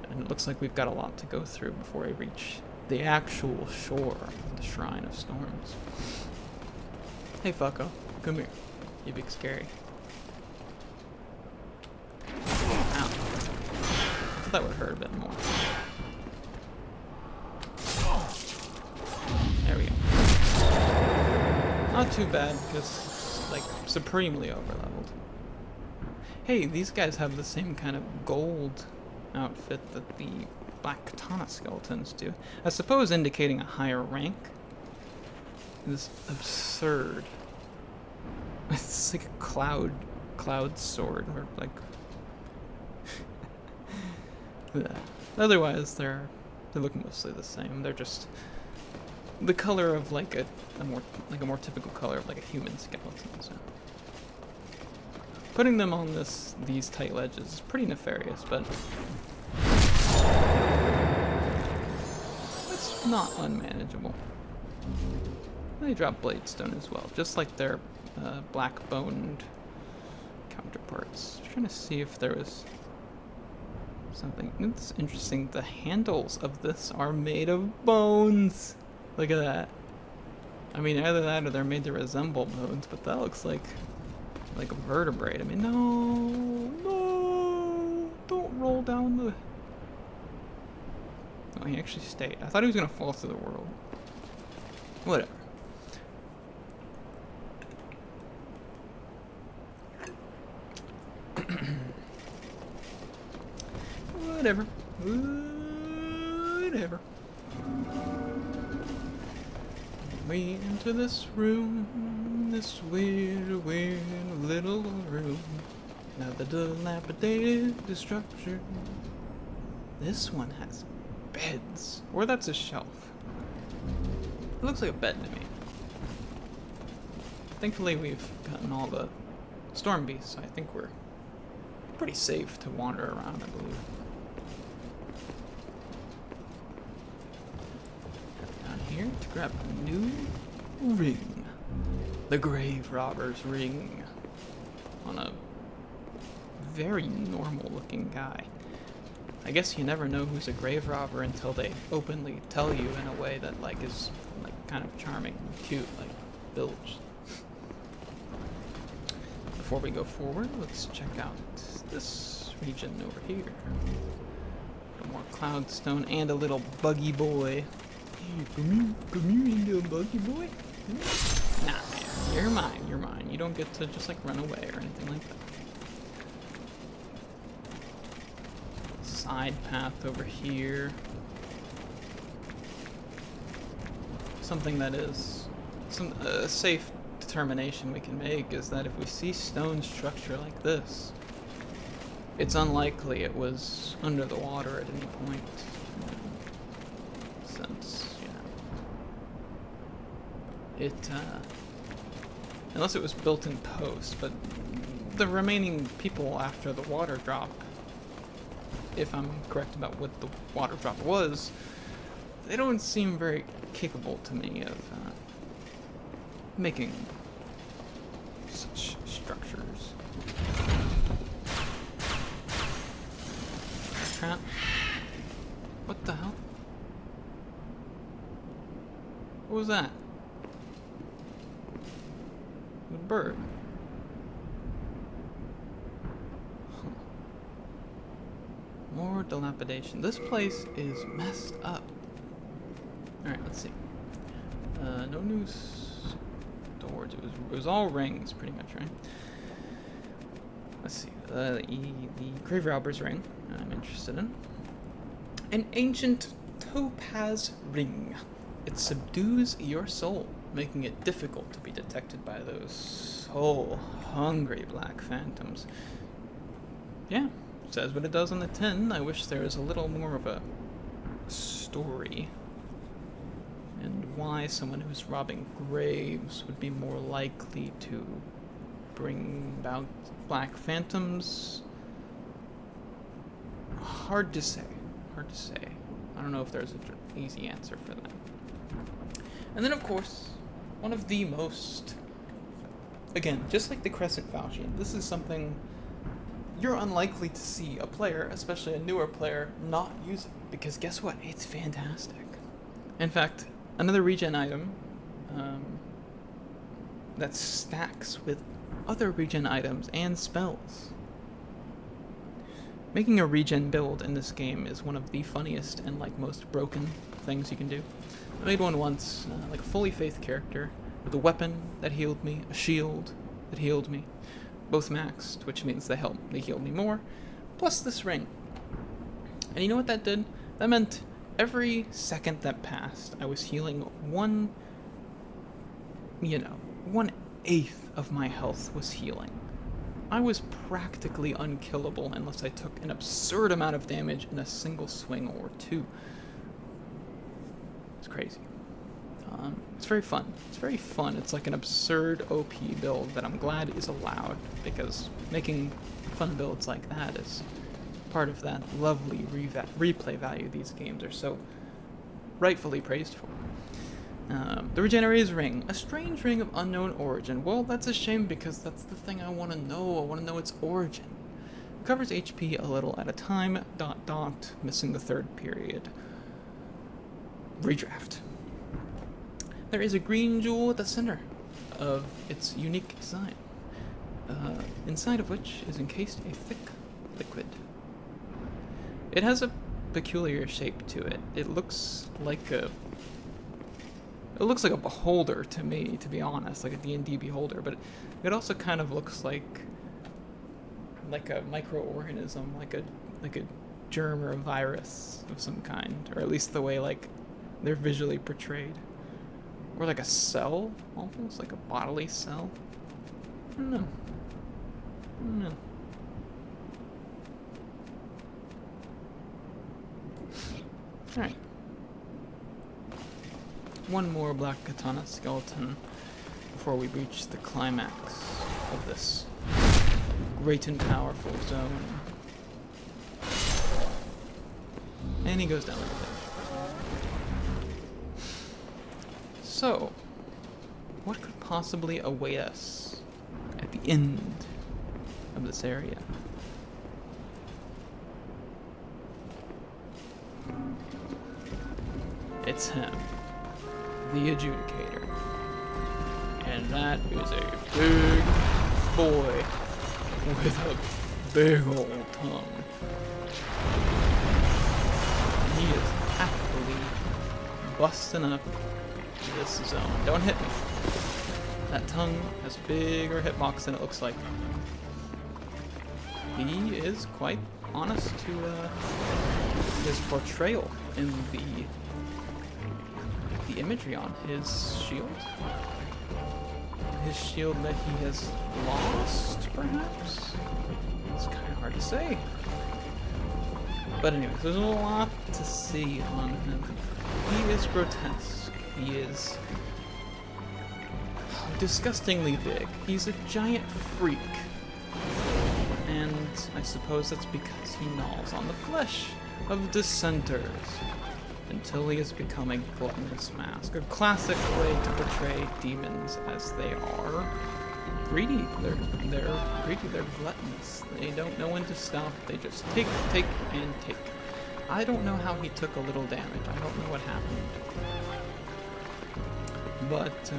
[SPEAKER 1] And it looks like we've got a lot to go through before we reach the actual shore of the Shrine of Storms. Hey, fucko. Come here. You big scary. Ow. I thought that would hurt a bit more. There we go. Not too bad, just like supremely overleveled. Hey, these guys have the same kind of gold outfit that the Black Katana skeletons do. I suppose indicating a higher rank. This absurd. It's like a cloud sword, or like. Yeah. Otherwise, they look mostly the same. They're just the color of like a more typical color of like a human skeleton. So putting them on these tight ledges is pretty nefarious, but it's not unmanageable. They drop Bladestone as well, just like their black-boned counterparts. Trying to see if there was something. It's interesting. The handles of this are made of bones. Look at that. I mean, either that or they're made to resemble bones, but that looks like a vertebrate. I mean, no, don't roll down the. Oh, he actually stayed. I thought he was gonna fall through the world. Whatever. Whatever. Whatever. We enter this room, this weird, weird little room. Now the dilapidated structure. This one has beds. Or that's a shelf. It looks like a bed to me. Thankfully we've gotten all the storm beasts, so I think we're pretty safe to wander around, I believe. Down here to grab a new ring. The Grave Robber's ring. On a very normal looking guy. I guess you never know who's a grave robber until they openly tell you in a way that like is like kind of charming and cute, like Bilge. Before we go forward, let's check out this region over here. A more cloudstone and a little buggy boy. Hey, come here, little buggy boy. Nah, man, you're mine. You don't get to just like run away or anything like that. Side path over here. Something that is a safe determination we can make is that if we see stone structure like this, it's unlikely it was under the water at any point. Since, you know, unless it was built in post, but the remaining people after the water drop, if I'm correct about what the water drop was, they don't seem very capable to me of making such structures. Trap. What the hell? What was that? The bird. More dilapidation. This place is messed up. Alright, let's see. No new doors. It was all rings, pretty much, right? Let's see. The Grave Robber's ring, I'm interested in. An ancient topaz ring. It subdues your soul, making it difficult to be detected by those soul-hungry black phantoms. Yeah. Says what it does on the tin. I wish there was a little more of a story and why someone who's robbing graves would be more likely to bring about black phantoms. Hard to say. I don't know if there's an easy answer for that. And then of course, one of the most, again, just like the Crescent Falchion, this is something you're unlikely to see a player, especially a newer player, not using. Because guess what? It's fantastic. In fact, another regen item that stacks with other regen items and spells. Making a regen build in this game is one of the funniest and like most broken things you can do. I made one once, like a fully faith character, with a weapon that healed me, a shield that healed me, both maxed, which means they healed me more, plus this ring. And you know what that did? That meant every second that passed, I was healing 1/8 of my health was healing. I was practically unkillable unless I took an absurd amount of damage in a single swing or two. It's crazy. It's very fun. It's very fun. It's like an absurd OP build that I'm glad is allowed, because making fun builds like that is part of that lovely replay value these games are so rightfully praised for. The Regenerator's Ring, a strange ring of unknown origin. Well, that's a shame, because that's the thing I want to know. I want to know its origin. It covers HP a little at a time, ... missing the third period. Redraft. There is a green jewel at the center of its unique design, inside of which is encased a thick liquid. It has a peculiar shape to it. It looks like a beholder to me, to be honest, like a D&D beholder, but it also kind of looks like a microorganism, like a germ or a virus of some kind, or at least the way like they're visually portrayed. Or like a cell, almost like a bodily cell. I don't know. Alright. One more Black Katana skeleton before we reach the climax of this great and powerful zone. And he goes down like that. So, what could possibly await us at the end of this area? It's him, the Adjudicator. And that is a big boy with a big old tongue. He is happily busting up this zone. Don't hit me. That tongue has bigger hitbox than it looks like. He is quite honest to his portrayal in the imagery on his shield. His shield that he has lost, perhaps? It's kind of hard to say. But anyways, there's a lot to see on him. He is grotesque. He is disgustingly big. He's a giant freak. And I suppose that's because he gnaws on the flesh of dissenters until he has become a gluttonous mask. A classic way to portray demons as they are greedy. They're greedy, they're gluttonous. They don't know when to stop. They just take, and take. I don't know how he took a little damage. I don't know what happened. But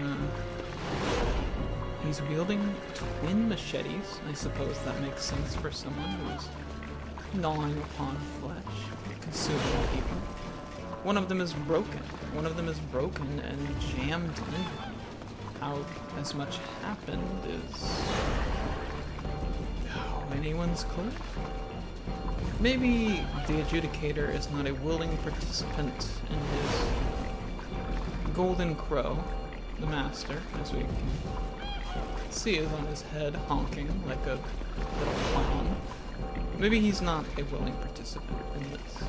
[SPEAKER 1] he's wielding twin machetes. I suppose that makes sense for someone who's gnawing upon flesh, consuming people. One of them is broken. One of them is broken and jammed in. How as much happened is anyone's clue. Maybe the Adjudicator is not a willing participant in his Golden Crow, the master, as we can see is on his head honking like a little clown. Maybe he's not a willing participant in this.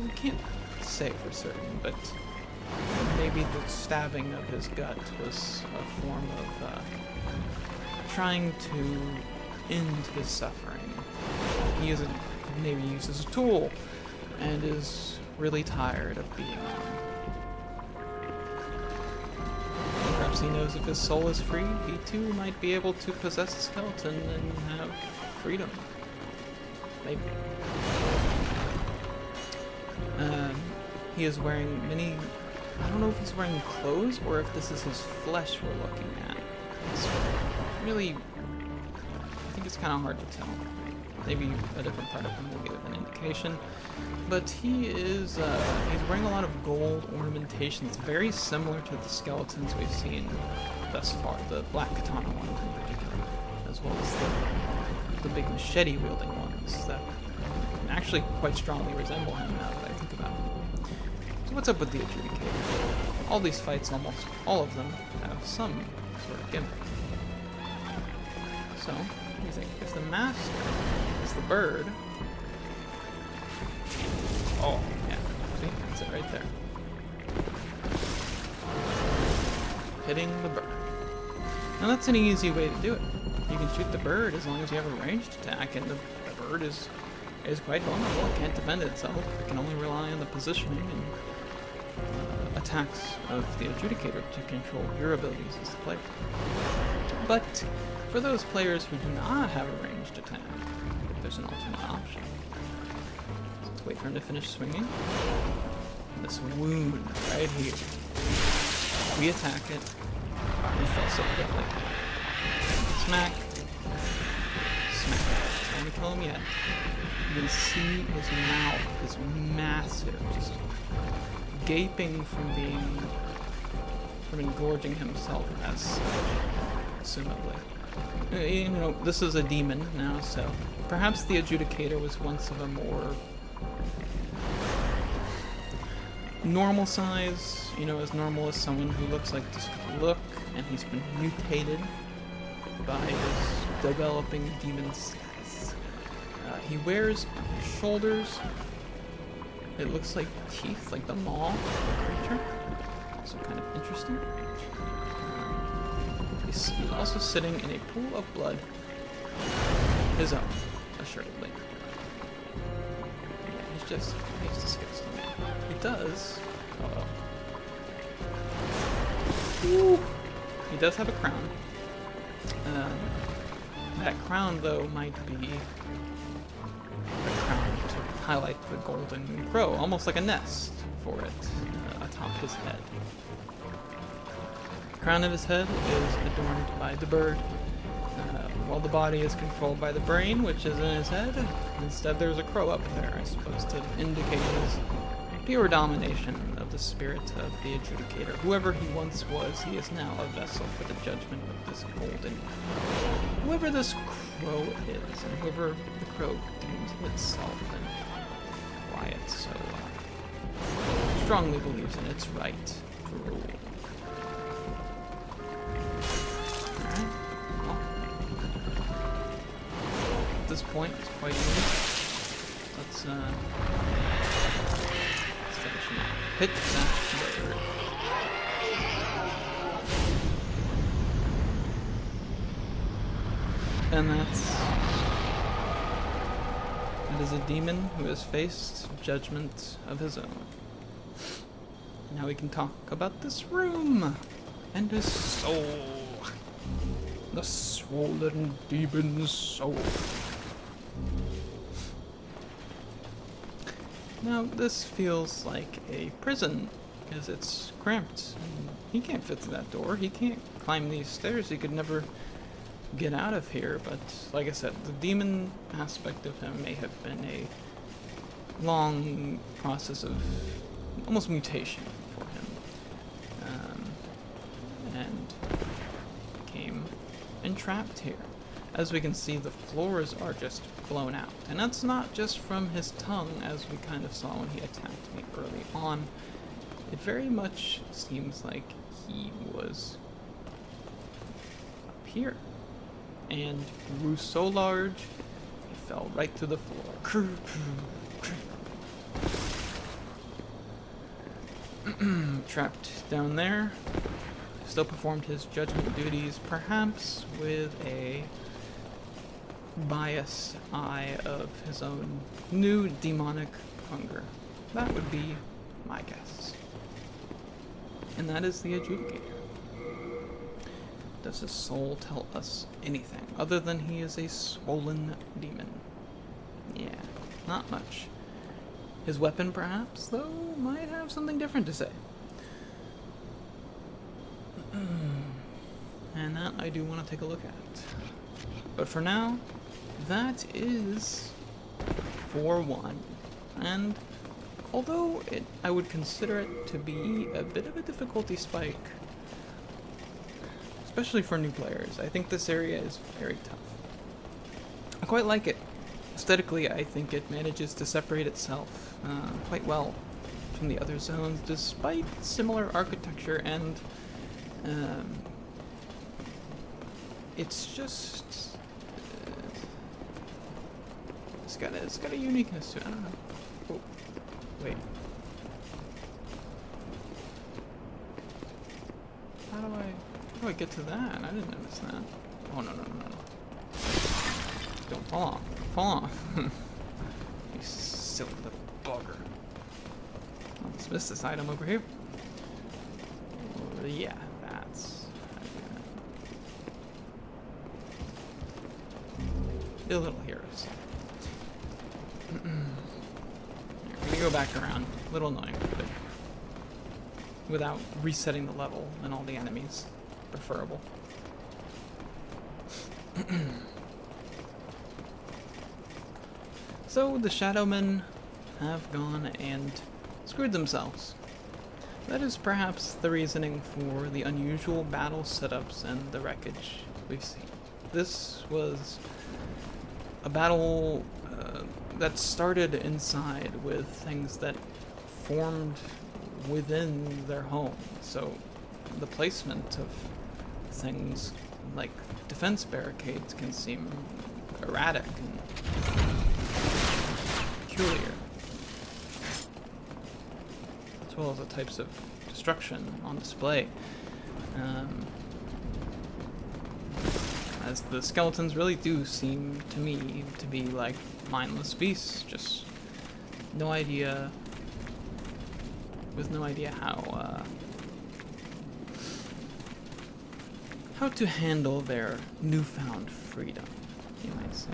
[SPEAKER 1] We can't say for certain, but maybe the stabbing of his gut was a form of trying to end his suffering. He maybe uses a tool and is really tired of being on. Perhaps he knows if his soul is free, he too might be able to possess a skeleton and have freedom. Maybe. He is wearing many... I don't know if he's wearing clothes or if this is his flesh we're looking at. It's really... I think it's kind of hard to tell. Maybe a different part of him will give an indication. But he is, he's wearing a lot of gold ornamentations, very similar to the skeletons we've seen thus far, the Black Katana ones in particular, as well as the big machete-wielding ones that actually quite strongly resemble him now that I think about it. So what's up with the Adjudicator? All these fights, almost all of them, have some sort of gimmick. So, what do you think? If the master is the bird... Oh, yeah. See? That's it right there. Hitting the bird. Now that's an easy way to do it. You can shoot the bird as long as you have a ranged attack, and the bird is quite vulnerable. It can't defend itself. It can only rely on the positioning and attacks of the Adjudicator to control your abilities as the player. But for those players who do not have a ranged attack, there's an alternate option. So let's wait for him to finish swinging. This wound right here. We attack it. He fell so quickly. Smack. Smack. Don't want to kill him yet. You can see his mouth is massive, just gaping from engorging himself as such, assumably. You know, this is a demon now, so perhaps the Adjudicator was once of a more normal size, you know, as normal as someone who looks like this would look, and he's been mutated by his developing demon status. He wears shoulders. It looks like teeth, like the maw of the creature. Also kind of interesting. He's also sitting in a pool of blood. His own, assuredly. Yeah, he's disgusting. He does. Ooh. He does have a crown. That crown, though, might be a crown to highlight the golden crow, almost like a nest for it atop his head. The crown of his head is adorned by the bird, while the body is controlled by the brain, which is in his head. Instead, there's a crow up there, I suppose, to indicate his pure domination of the spirit of the Adjudicator. Whoever he once was, he is now a vessel for the judgment of this golden crow. Whoever this crow is, and whoever the crow deems itself, and why it so strongly believes in its right to rule. Alright, well, at this point, it's quite easy. Let's finish him off. Hit that bird. And that is a demon who has faced judgment of his own. Now we can talk about this room and his soul. The swollen demon's soul. Now this feels like a prison because it's cramped. He can't fit through that door. He can't climb these stairs. He could never get out of here, but like I said, the demon aspect of him may have been a long process of almost mutation for him, and became entrapped here. As we can see, the floors are just blown out, and that's not just from his tongue, as we kind of saw when he attacked me early on. It very much seems like he was up here and grew so large, he fell right to the floor. Trapped down there, still performed his judgment duties, perhaps with a biased eye of his own new demonic hunger. That would be my guess. And that is the Adjudicator. Does his soul tell us anything other than he is a swollen demon? Yeah, not much. His weapon, perhaps, though, might have something different to say. And that I do want to take a look at. But for now, that is 4-1. And although I would consider it to be a bit of a difficulty spike, especially for new players, I think this area is very tough. I quite like it. Aesthetically, I think it manages to separate itself quite well from the other zones, despite similar architecture, and it's just it's got a uniqueness to it. I don't know. Oh, wait. How do I get to that? I didn't notice that. Oh no. Don't fall off. Fall off. You silly little bugger. I'll dismiss this item over here. Yeah, that's how to do that. The little heroes. We're gonna go back around. A little annoying, but without resetting the level and all the enemies. Preferable. So the Shadowmen have gone and screwed themselves. That is perhaps the reasoning for the unusual battle setups and the wreckage we've seen. This was a battle that started inside with things that formed within their home. So the placement of things like defense barricades can seem erratic and peculiar, as well as the types of destruction on display. As the skeletons really do seem to me to be like mindless beasts, just with no idea how to handle their newfound freedom, you might say.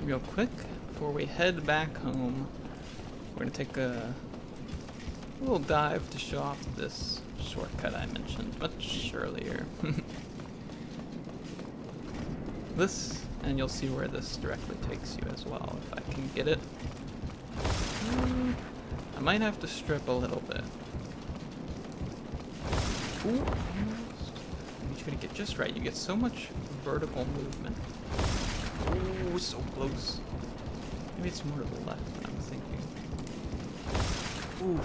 [SPEAKER 1] Real quick, before we head back home, we're gonna take a little dive to show off this shortcut I mentioned much earlier. This, and you'll see where this directly takes you as well, if I can get it. I might have to strip a little bit. Ooh, almost. You try to get just right. You get so much vertical movement. Ooh, so close. Maybe it's more to the left than I'm thinking. Ooh.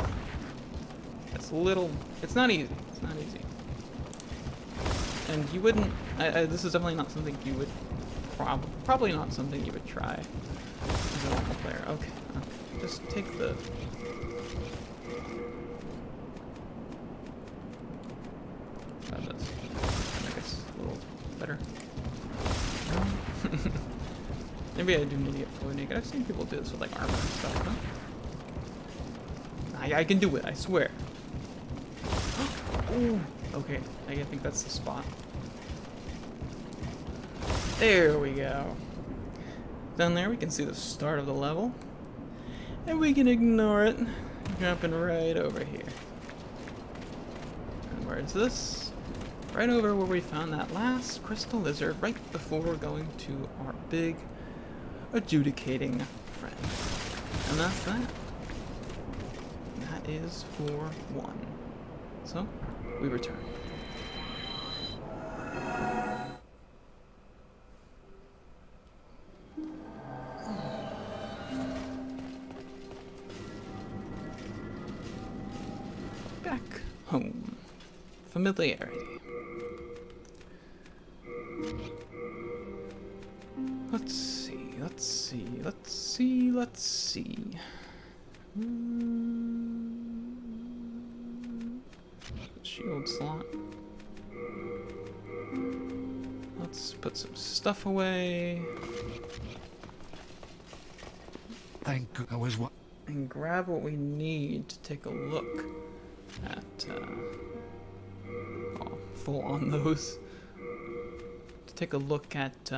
[SPEAKER 1] It's a little... It's not easy. It's not easy. And you wouldn't... this is definitely not something you would... Probably not something you would try as a normal player. Okay. Just take the... Try this. Make us a little better. Maybe I do need to get fully naked. I've seen people do this with like armor and stuff, huh? I can do it, I swear. Ooh. Okay, I think that's the spot. There we go. Down there we can see the start of the level. And we can ignore it. Jumping right over here. And where's this? Right over where we found that last crystal lizard right before going to our big adjudicating friend. And that's that. That is 4-1. So, we return. Back home. Familiarity. Let's see. Shield slot. Let's put some stuff away.
[SPEAKER 3] Thank God I was what?
[SPEAKER 1] And grab what we need to take a look at, full on those. To take a look at,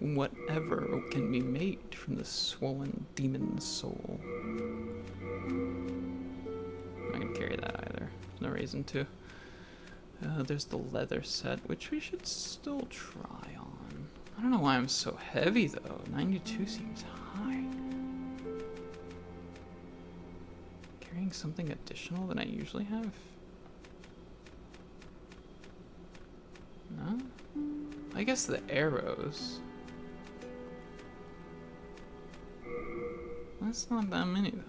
[SPEAKER 1] whatever can be made from the swollen demon soul. I'm not gonna carry that either. There's no reason to. There's the leather set, which we should still try on. I don't know why I'm so heavy though. 92 seems high. Carrying something additional than I usually have? No? I guess the arrows. That's not that many though.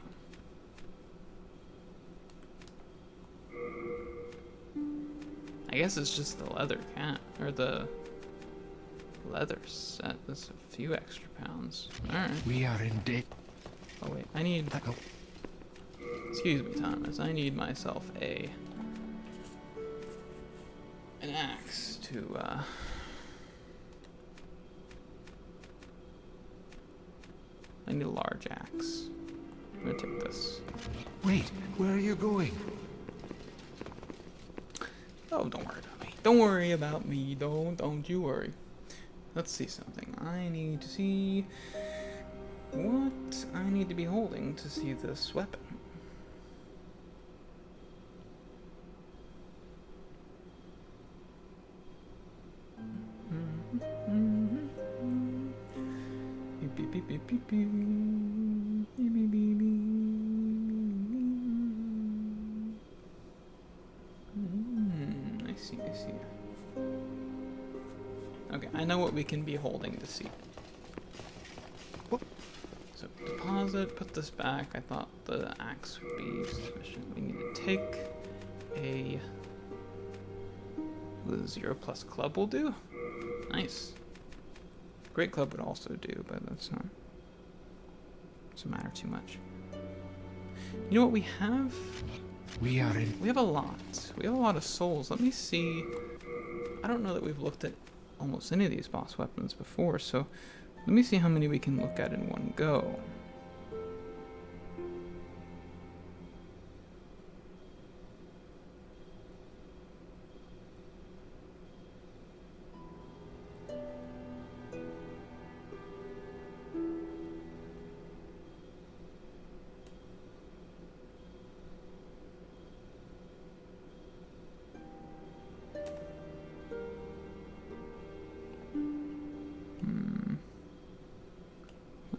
[SPEAKER 1] I guess it's just the leather cat, or the leather set. There's a few extra pounds. Alright.
[SPEAKER 4] We are in debt.
[SPEAKER 1] Oh wait, I need... Excuse me, Thomas. I need myself an axe to, I need a large axe. I'm gonna take this.
[SPEAKER 4] Wait, where are you going?
[SPEAKER 1] Oh, don't worry about me. Don't worry about me. Don't you worry. Let's see something. I need to see what I need to be holding to see this weapon. Beep, beep, beep, beep, beep. Beep, beep, beep, beep. I see. Okay, I know what we can be holding to see. So, deposit, put this back. I thought the axe would be sufficient. We need to take a... The 0+ club will do? Nice. Great club would also do, but that's not... doesn't matter too much. You know what we have? We have a lot. We have a lot of souls. Let me see. I don't know that we've looked at almost any of these boss weapons before, so let me see how many we can look at in one go.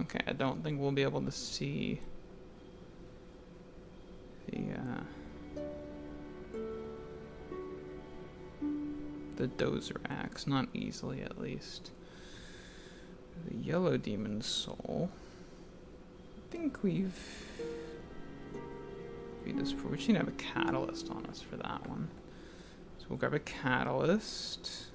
[SPEAKER 1] Okay, I don't think we'll be able to see the Dozer axe, not easily at least. The yellow demon soul. I think we've beat this before. We should have a catalyst on us for that one. So we'll grab a catalyst.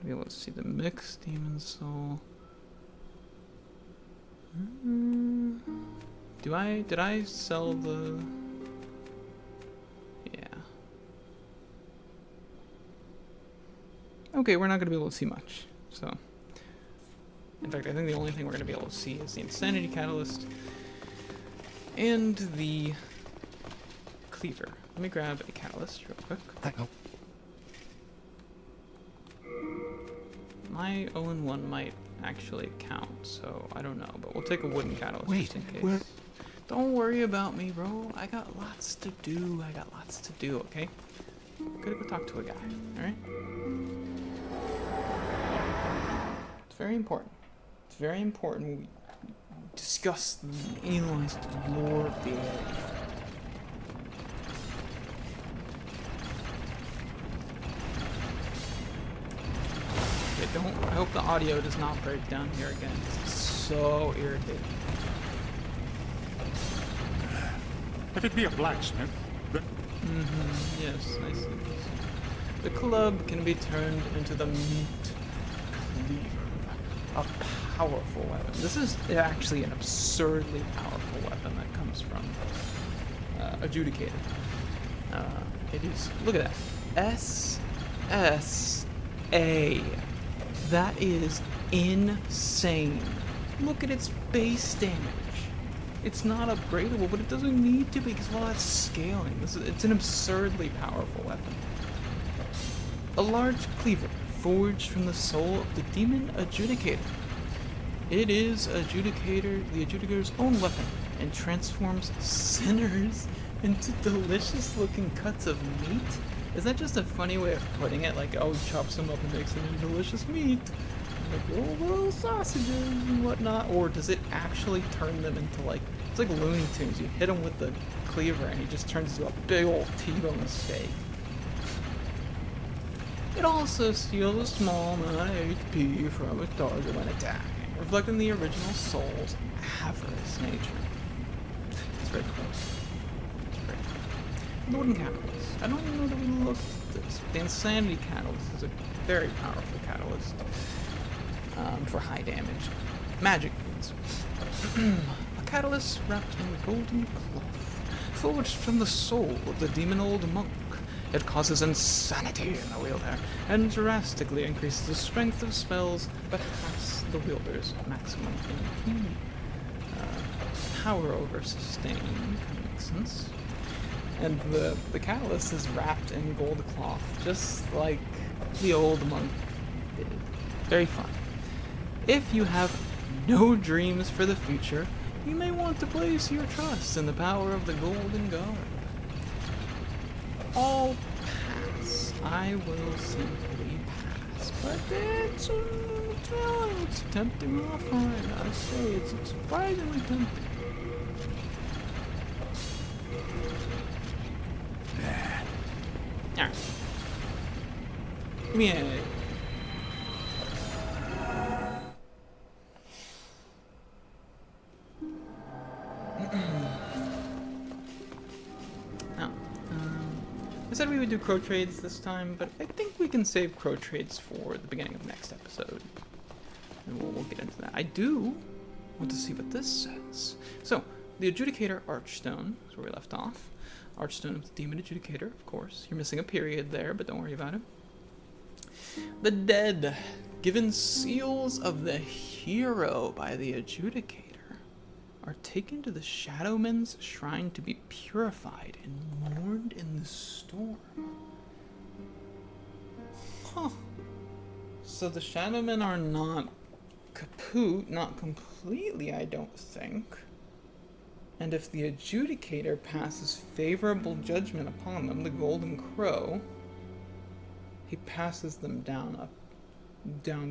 [SPEAKER 1] Be able to see the mixed demon soul. Did I sell the... Yeah. Okay, we're not going to be able to see much, so... In fact, I think the only thing we're going to be able to see is the Insanity Catalyst and the Cleaver. Let me grab a Catalyst real quick. My 0-1 might actually count, so I don't know, but we'll take a wooden catalyst just in case. Don't worry about me, bro. I got lots to do. Okay? I'm gonna go talk to a guy, alright? It's very important. It's very important we discuss and analyze the lore of the area. I hope the audio does not break down here again. It's so irritating.
[SPEAKER 5] If it be a blacksmith, then...
[SPEAKER 1] Yes, I see. The club can be turned into the meat cleaver. A powerful weapon. This is actually an absurdly powerful weapon that comes from Adjudicated. It is... Look at that. SSA. That is insane. Look at its base damage. It's not upgradable, but it doesn't need to be because of all that scaling. It's an absurdly powerful weapon. A large cleaver forged from the soul of the demon Adjudicator. It is the Adjudicator's own weapon and transforms sinners into delicious-looking cuts of meat. Is that just a funny way of putting it? Like, oh, chops them up and makes them into delicious meat. Like little sausages and whatnot. Or does it actually turn them into, like, it's like Looney Tunes. You hit him with the cleaver and he just turns into a big old T-bone steak. It also steals a small amount of HP from its target when attacking, reflecting the original soul's avarice nature. It's very cool. It's very cool. The Wooden Catalyst. I don't even know that we looked at this. The Insanity Catalyst is a very powerful catalyst for high damage. Magic means. A catalyst wrapped in golden cloth, forged from the soul of the demon old monk. It causes insanity in the wielder, and drastically increases the strength of spells, but halves the wielder's maximum MP. Power over sustain, kind of makes sense. And the catalyst is wrapped in gold cloth, just like the old monk did. Very fun. If you have no dreams for the future, you may want to place your trust in the power of the Golden Guard. I'll pass. I will simply pass. But it's a tempting offer, I say. It's surprisingly tempting. Alright. Yeah. I said we would do crow trades this time, but I think we can save crow trades for the beginning of next episode. And we'll get into that. I do want to see what this says. So, the Adjudicator Archstone is where we left off. Archstone of the Demon Adjudicator, of course. You're missing a period there, but don't worry about it. The dead, given seals of the hero by the Adjudicator, are taken to the Shadowmen's shrine to be purified and mourned in the storm. Huh. So the Shadowmen are not kaput, not completely, I don't think. And if the Adjudicator passes favorable judgment upon them, the Golden Crow, he passes them down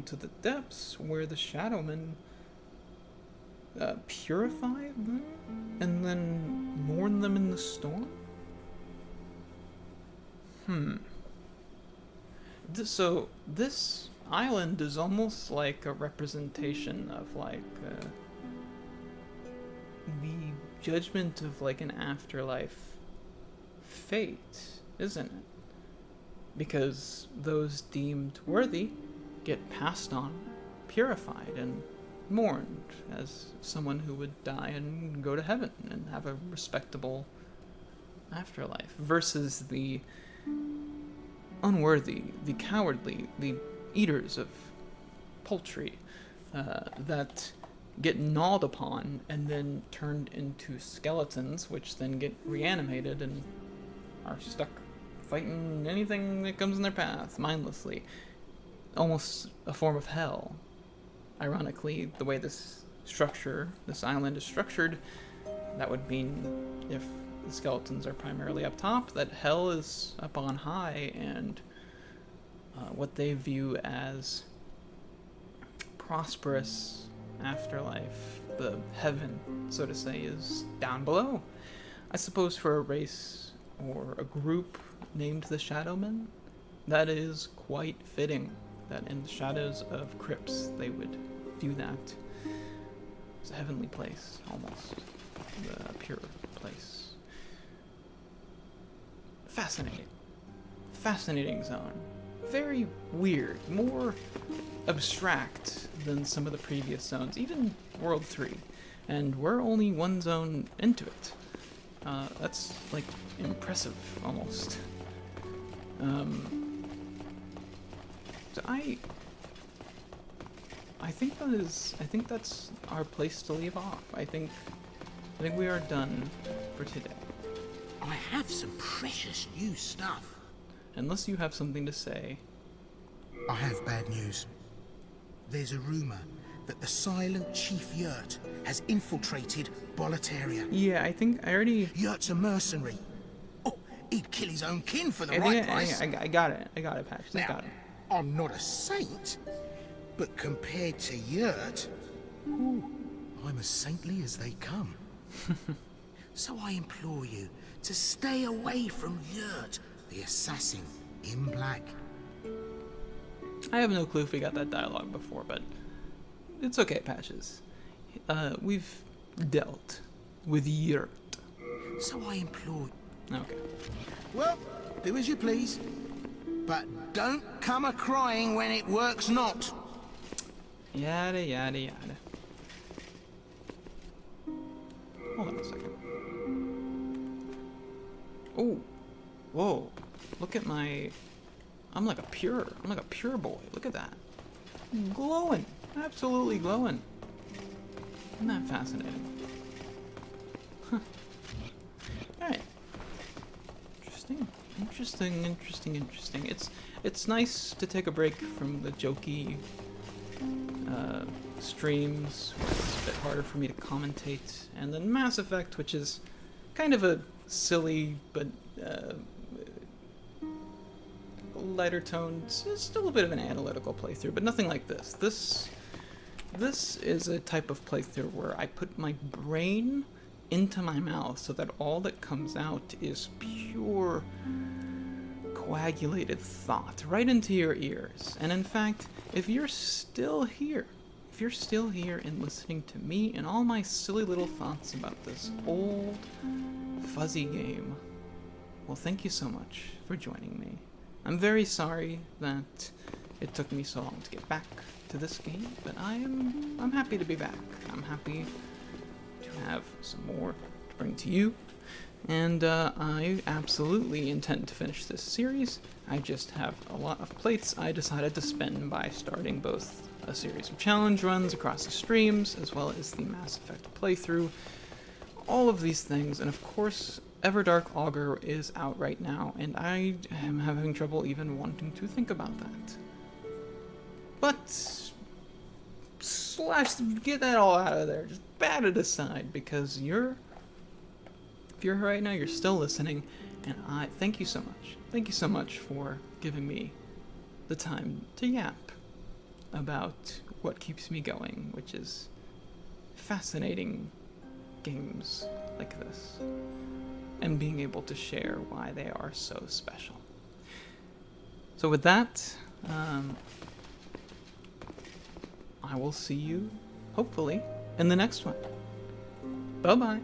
[SPEAKER 1] to the depths where the Shadowmen purify them and then mourn them in the storm? So this island is almost like a representation of like the judgment of like an afterlife fate, isn't it? Because those deemed worthy get passed on, purified, and mourned as someone who would die and go to heaven and have a respectable afterlife, versus the unworthy, the cowardly, the eaters of poultry that get gnawed upon and then turned into skeletons, which then get reanimated and are stuck fighting anything that comes in their path mindlessly. Almost a form of hell. Ironically, the way this island is structured, that would mean if the skeletons are primarily up top, that hell is up on high, and what they view as prosperous afterlife, the heaven, so to say, is down below. I suppose for a race or a group named the Shadowmen, that is quite fitting that in the shadows of crypts they would view that as a heavenly place, almost a pure place. Fascinating zone. Very weird, more abstract than some of the previous zones, even World 3, and we're only one zone into it. That's like impressive almost. So I think that's our place to leave off. I think I think we are done for today.
[SPEAKER 6] I have some precious new stuff.
[SPEAKER 1] Unless you have something to say.
[SPEAKER 6] I have bad news. There's a rumor that the silent Chief Yurt has infiltrated Boletaria.
[SPEAKER 1] Yeah, I think I already...
[SPEAKER 6] Yurt's a mercenary. Oh, he'd kill his own kin for the
[SPEAKER 1] I
[SPEAKER 6] right
[SPEAKER 1] think
[SPEAKER 6] price.
[SPEAKER 1] I got it. I got it, Patch. I
[SPEAKER 6] Now,
[SPEAKER 1] got it.
[SPEAKER 6] I'm not a saint, but compared to Yurt, ooh, I'm as saintly as they come. So I implore you to stay away from Yurt, the assassin in black.
[SPEAKER 1] I have no clue if we got that dialogue before, but it's okay, Patches. We've dealt with Yurt.
[SPEAKER 6] So I implore you.
[SPEAKER 1] Okay.
[SPEAKER 6] Well, do as you please, but don't come a crying when it works not.
[SPEAKER 1] Yada, yada, yada. Hold on a second. Oh, whoa! Look at my. I'm like a pure boy. Look at that. Glowing, absolutely glowing. Isn't that fascinating? Huh. All right. Interesting. It's nice to take a break from the jokey streams, where it's a bit harder for me to commentate, and then Mass Effect, which is kind of a silly but lighter tone. It's still a bit of an analytical playthrough, but nothing like this. This is a type of playthrough where I put my brain into my mouth so that all that comes out is pure coagulated thought right into your ears. And in fact, if you're still here and listening to me and all my silly little thoughts about this old fuzzy game, well, thank you so much for joining me. I'm very sorry that it took me so long to get back to this game, but I'm happy to be back. I'm happy to have some more to bring to you, and I absolutely intend to finish this series. I just have a lot of plates I decided to spin by starting both a series of challenge runs across the streams, as well as the Mass Effect playthrough, all of these things, and of course, Everdark Augur is out right now, and I am having trouble even wanting to think about that. But get that all out of there. Just bat it aside, because if you're here right now, you're still listening, and I thank you so much. Thank you so much for giving me the time to yap about what keeps me going, which is fascinating games like this, and being able to share why they are so special. So with that, I will see you, hopefully, in the next one. Bye-bye.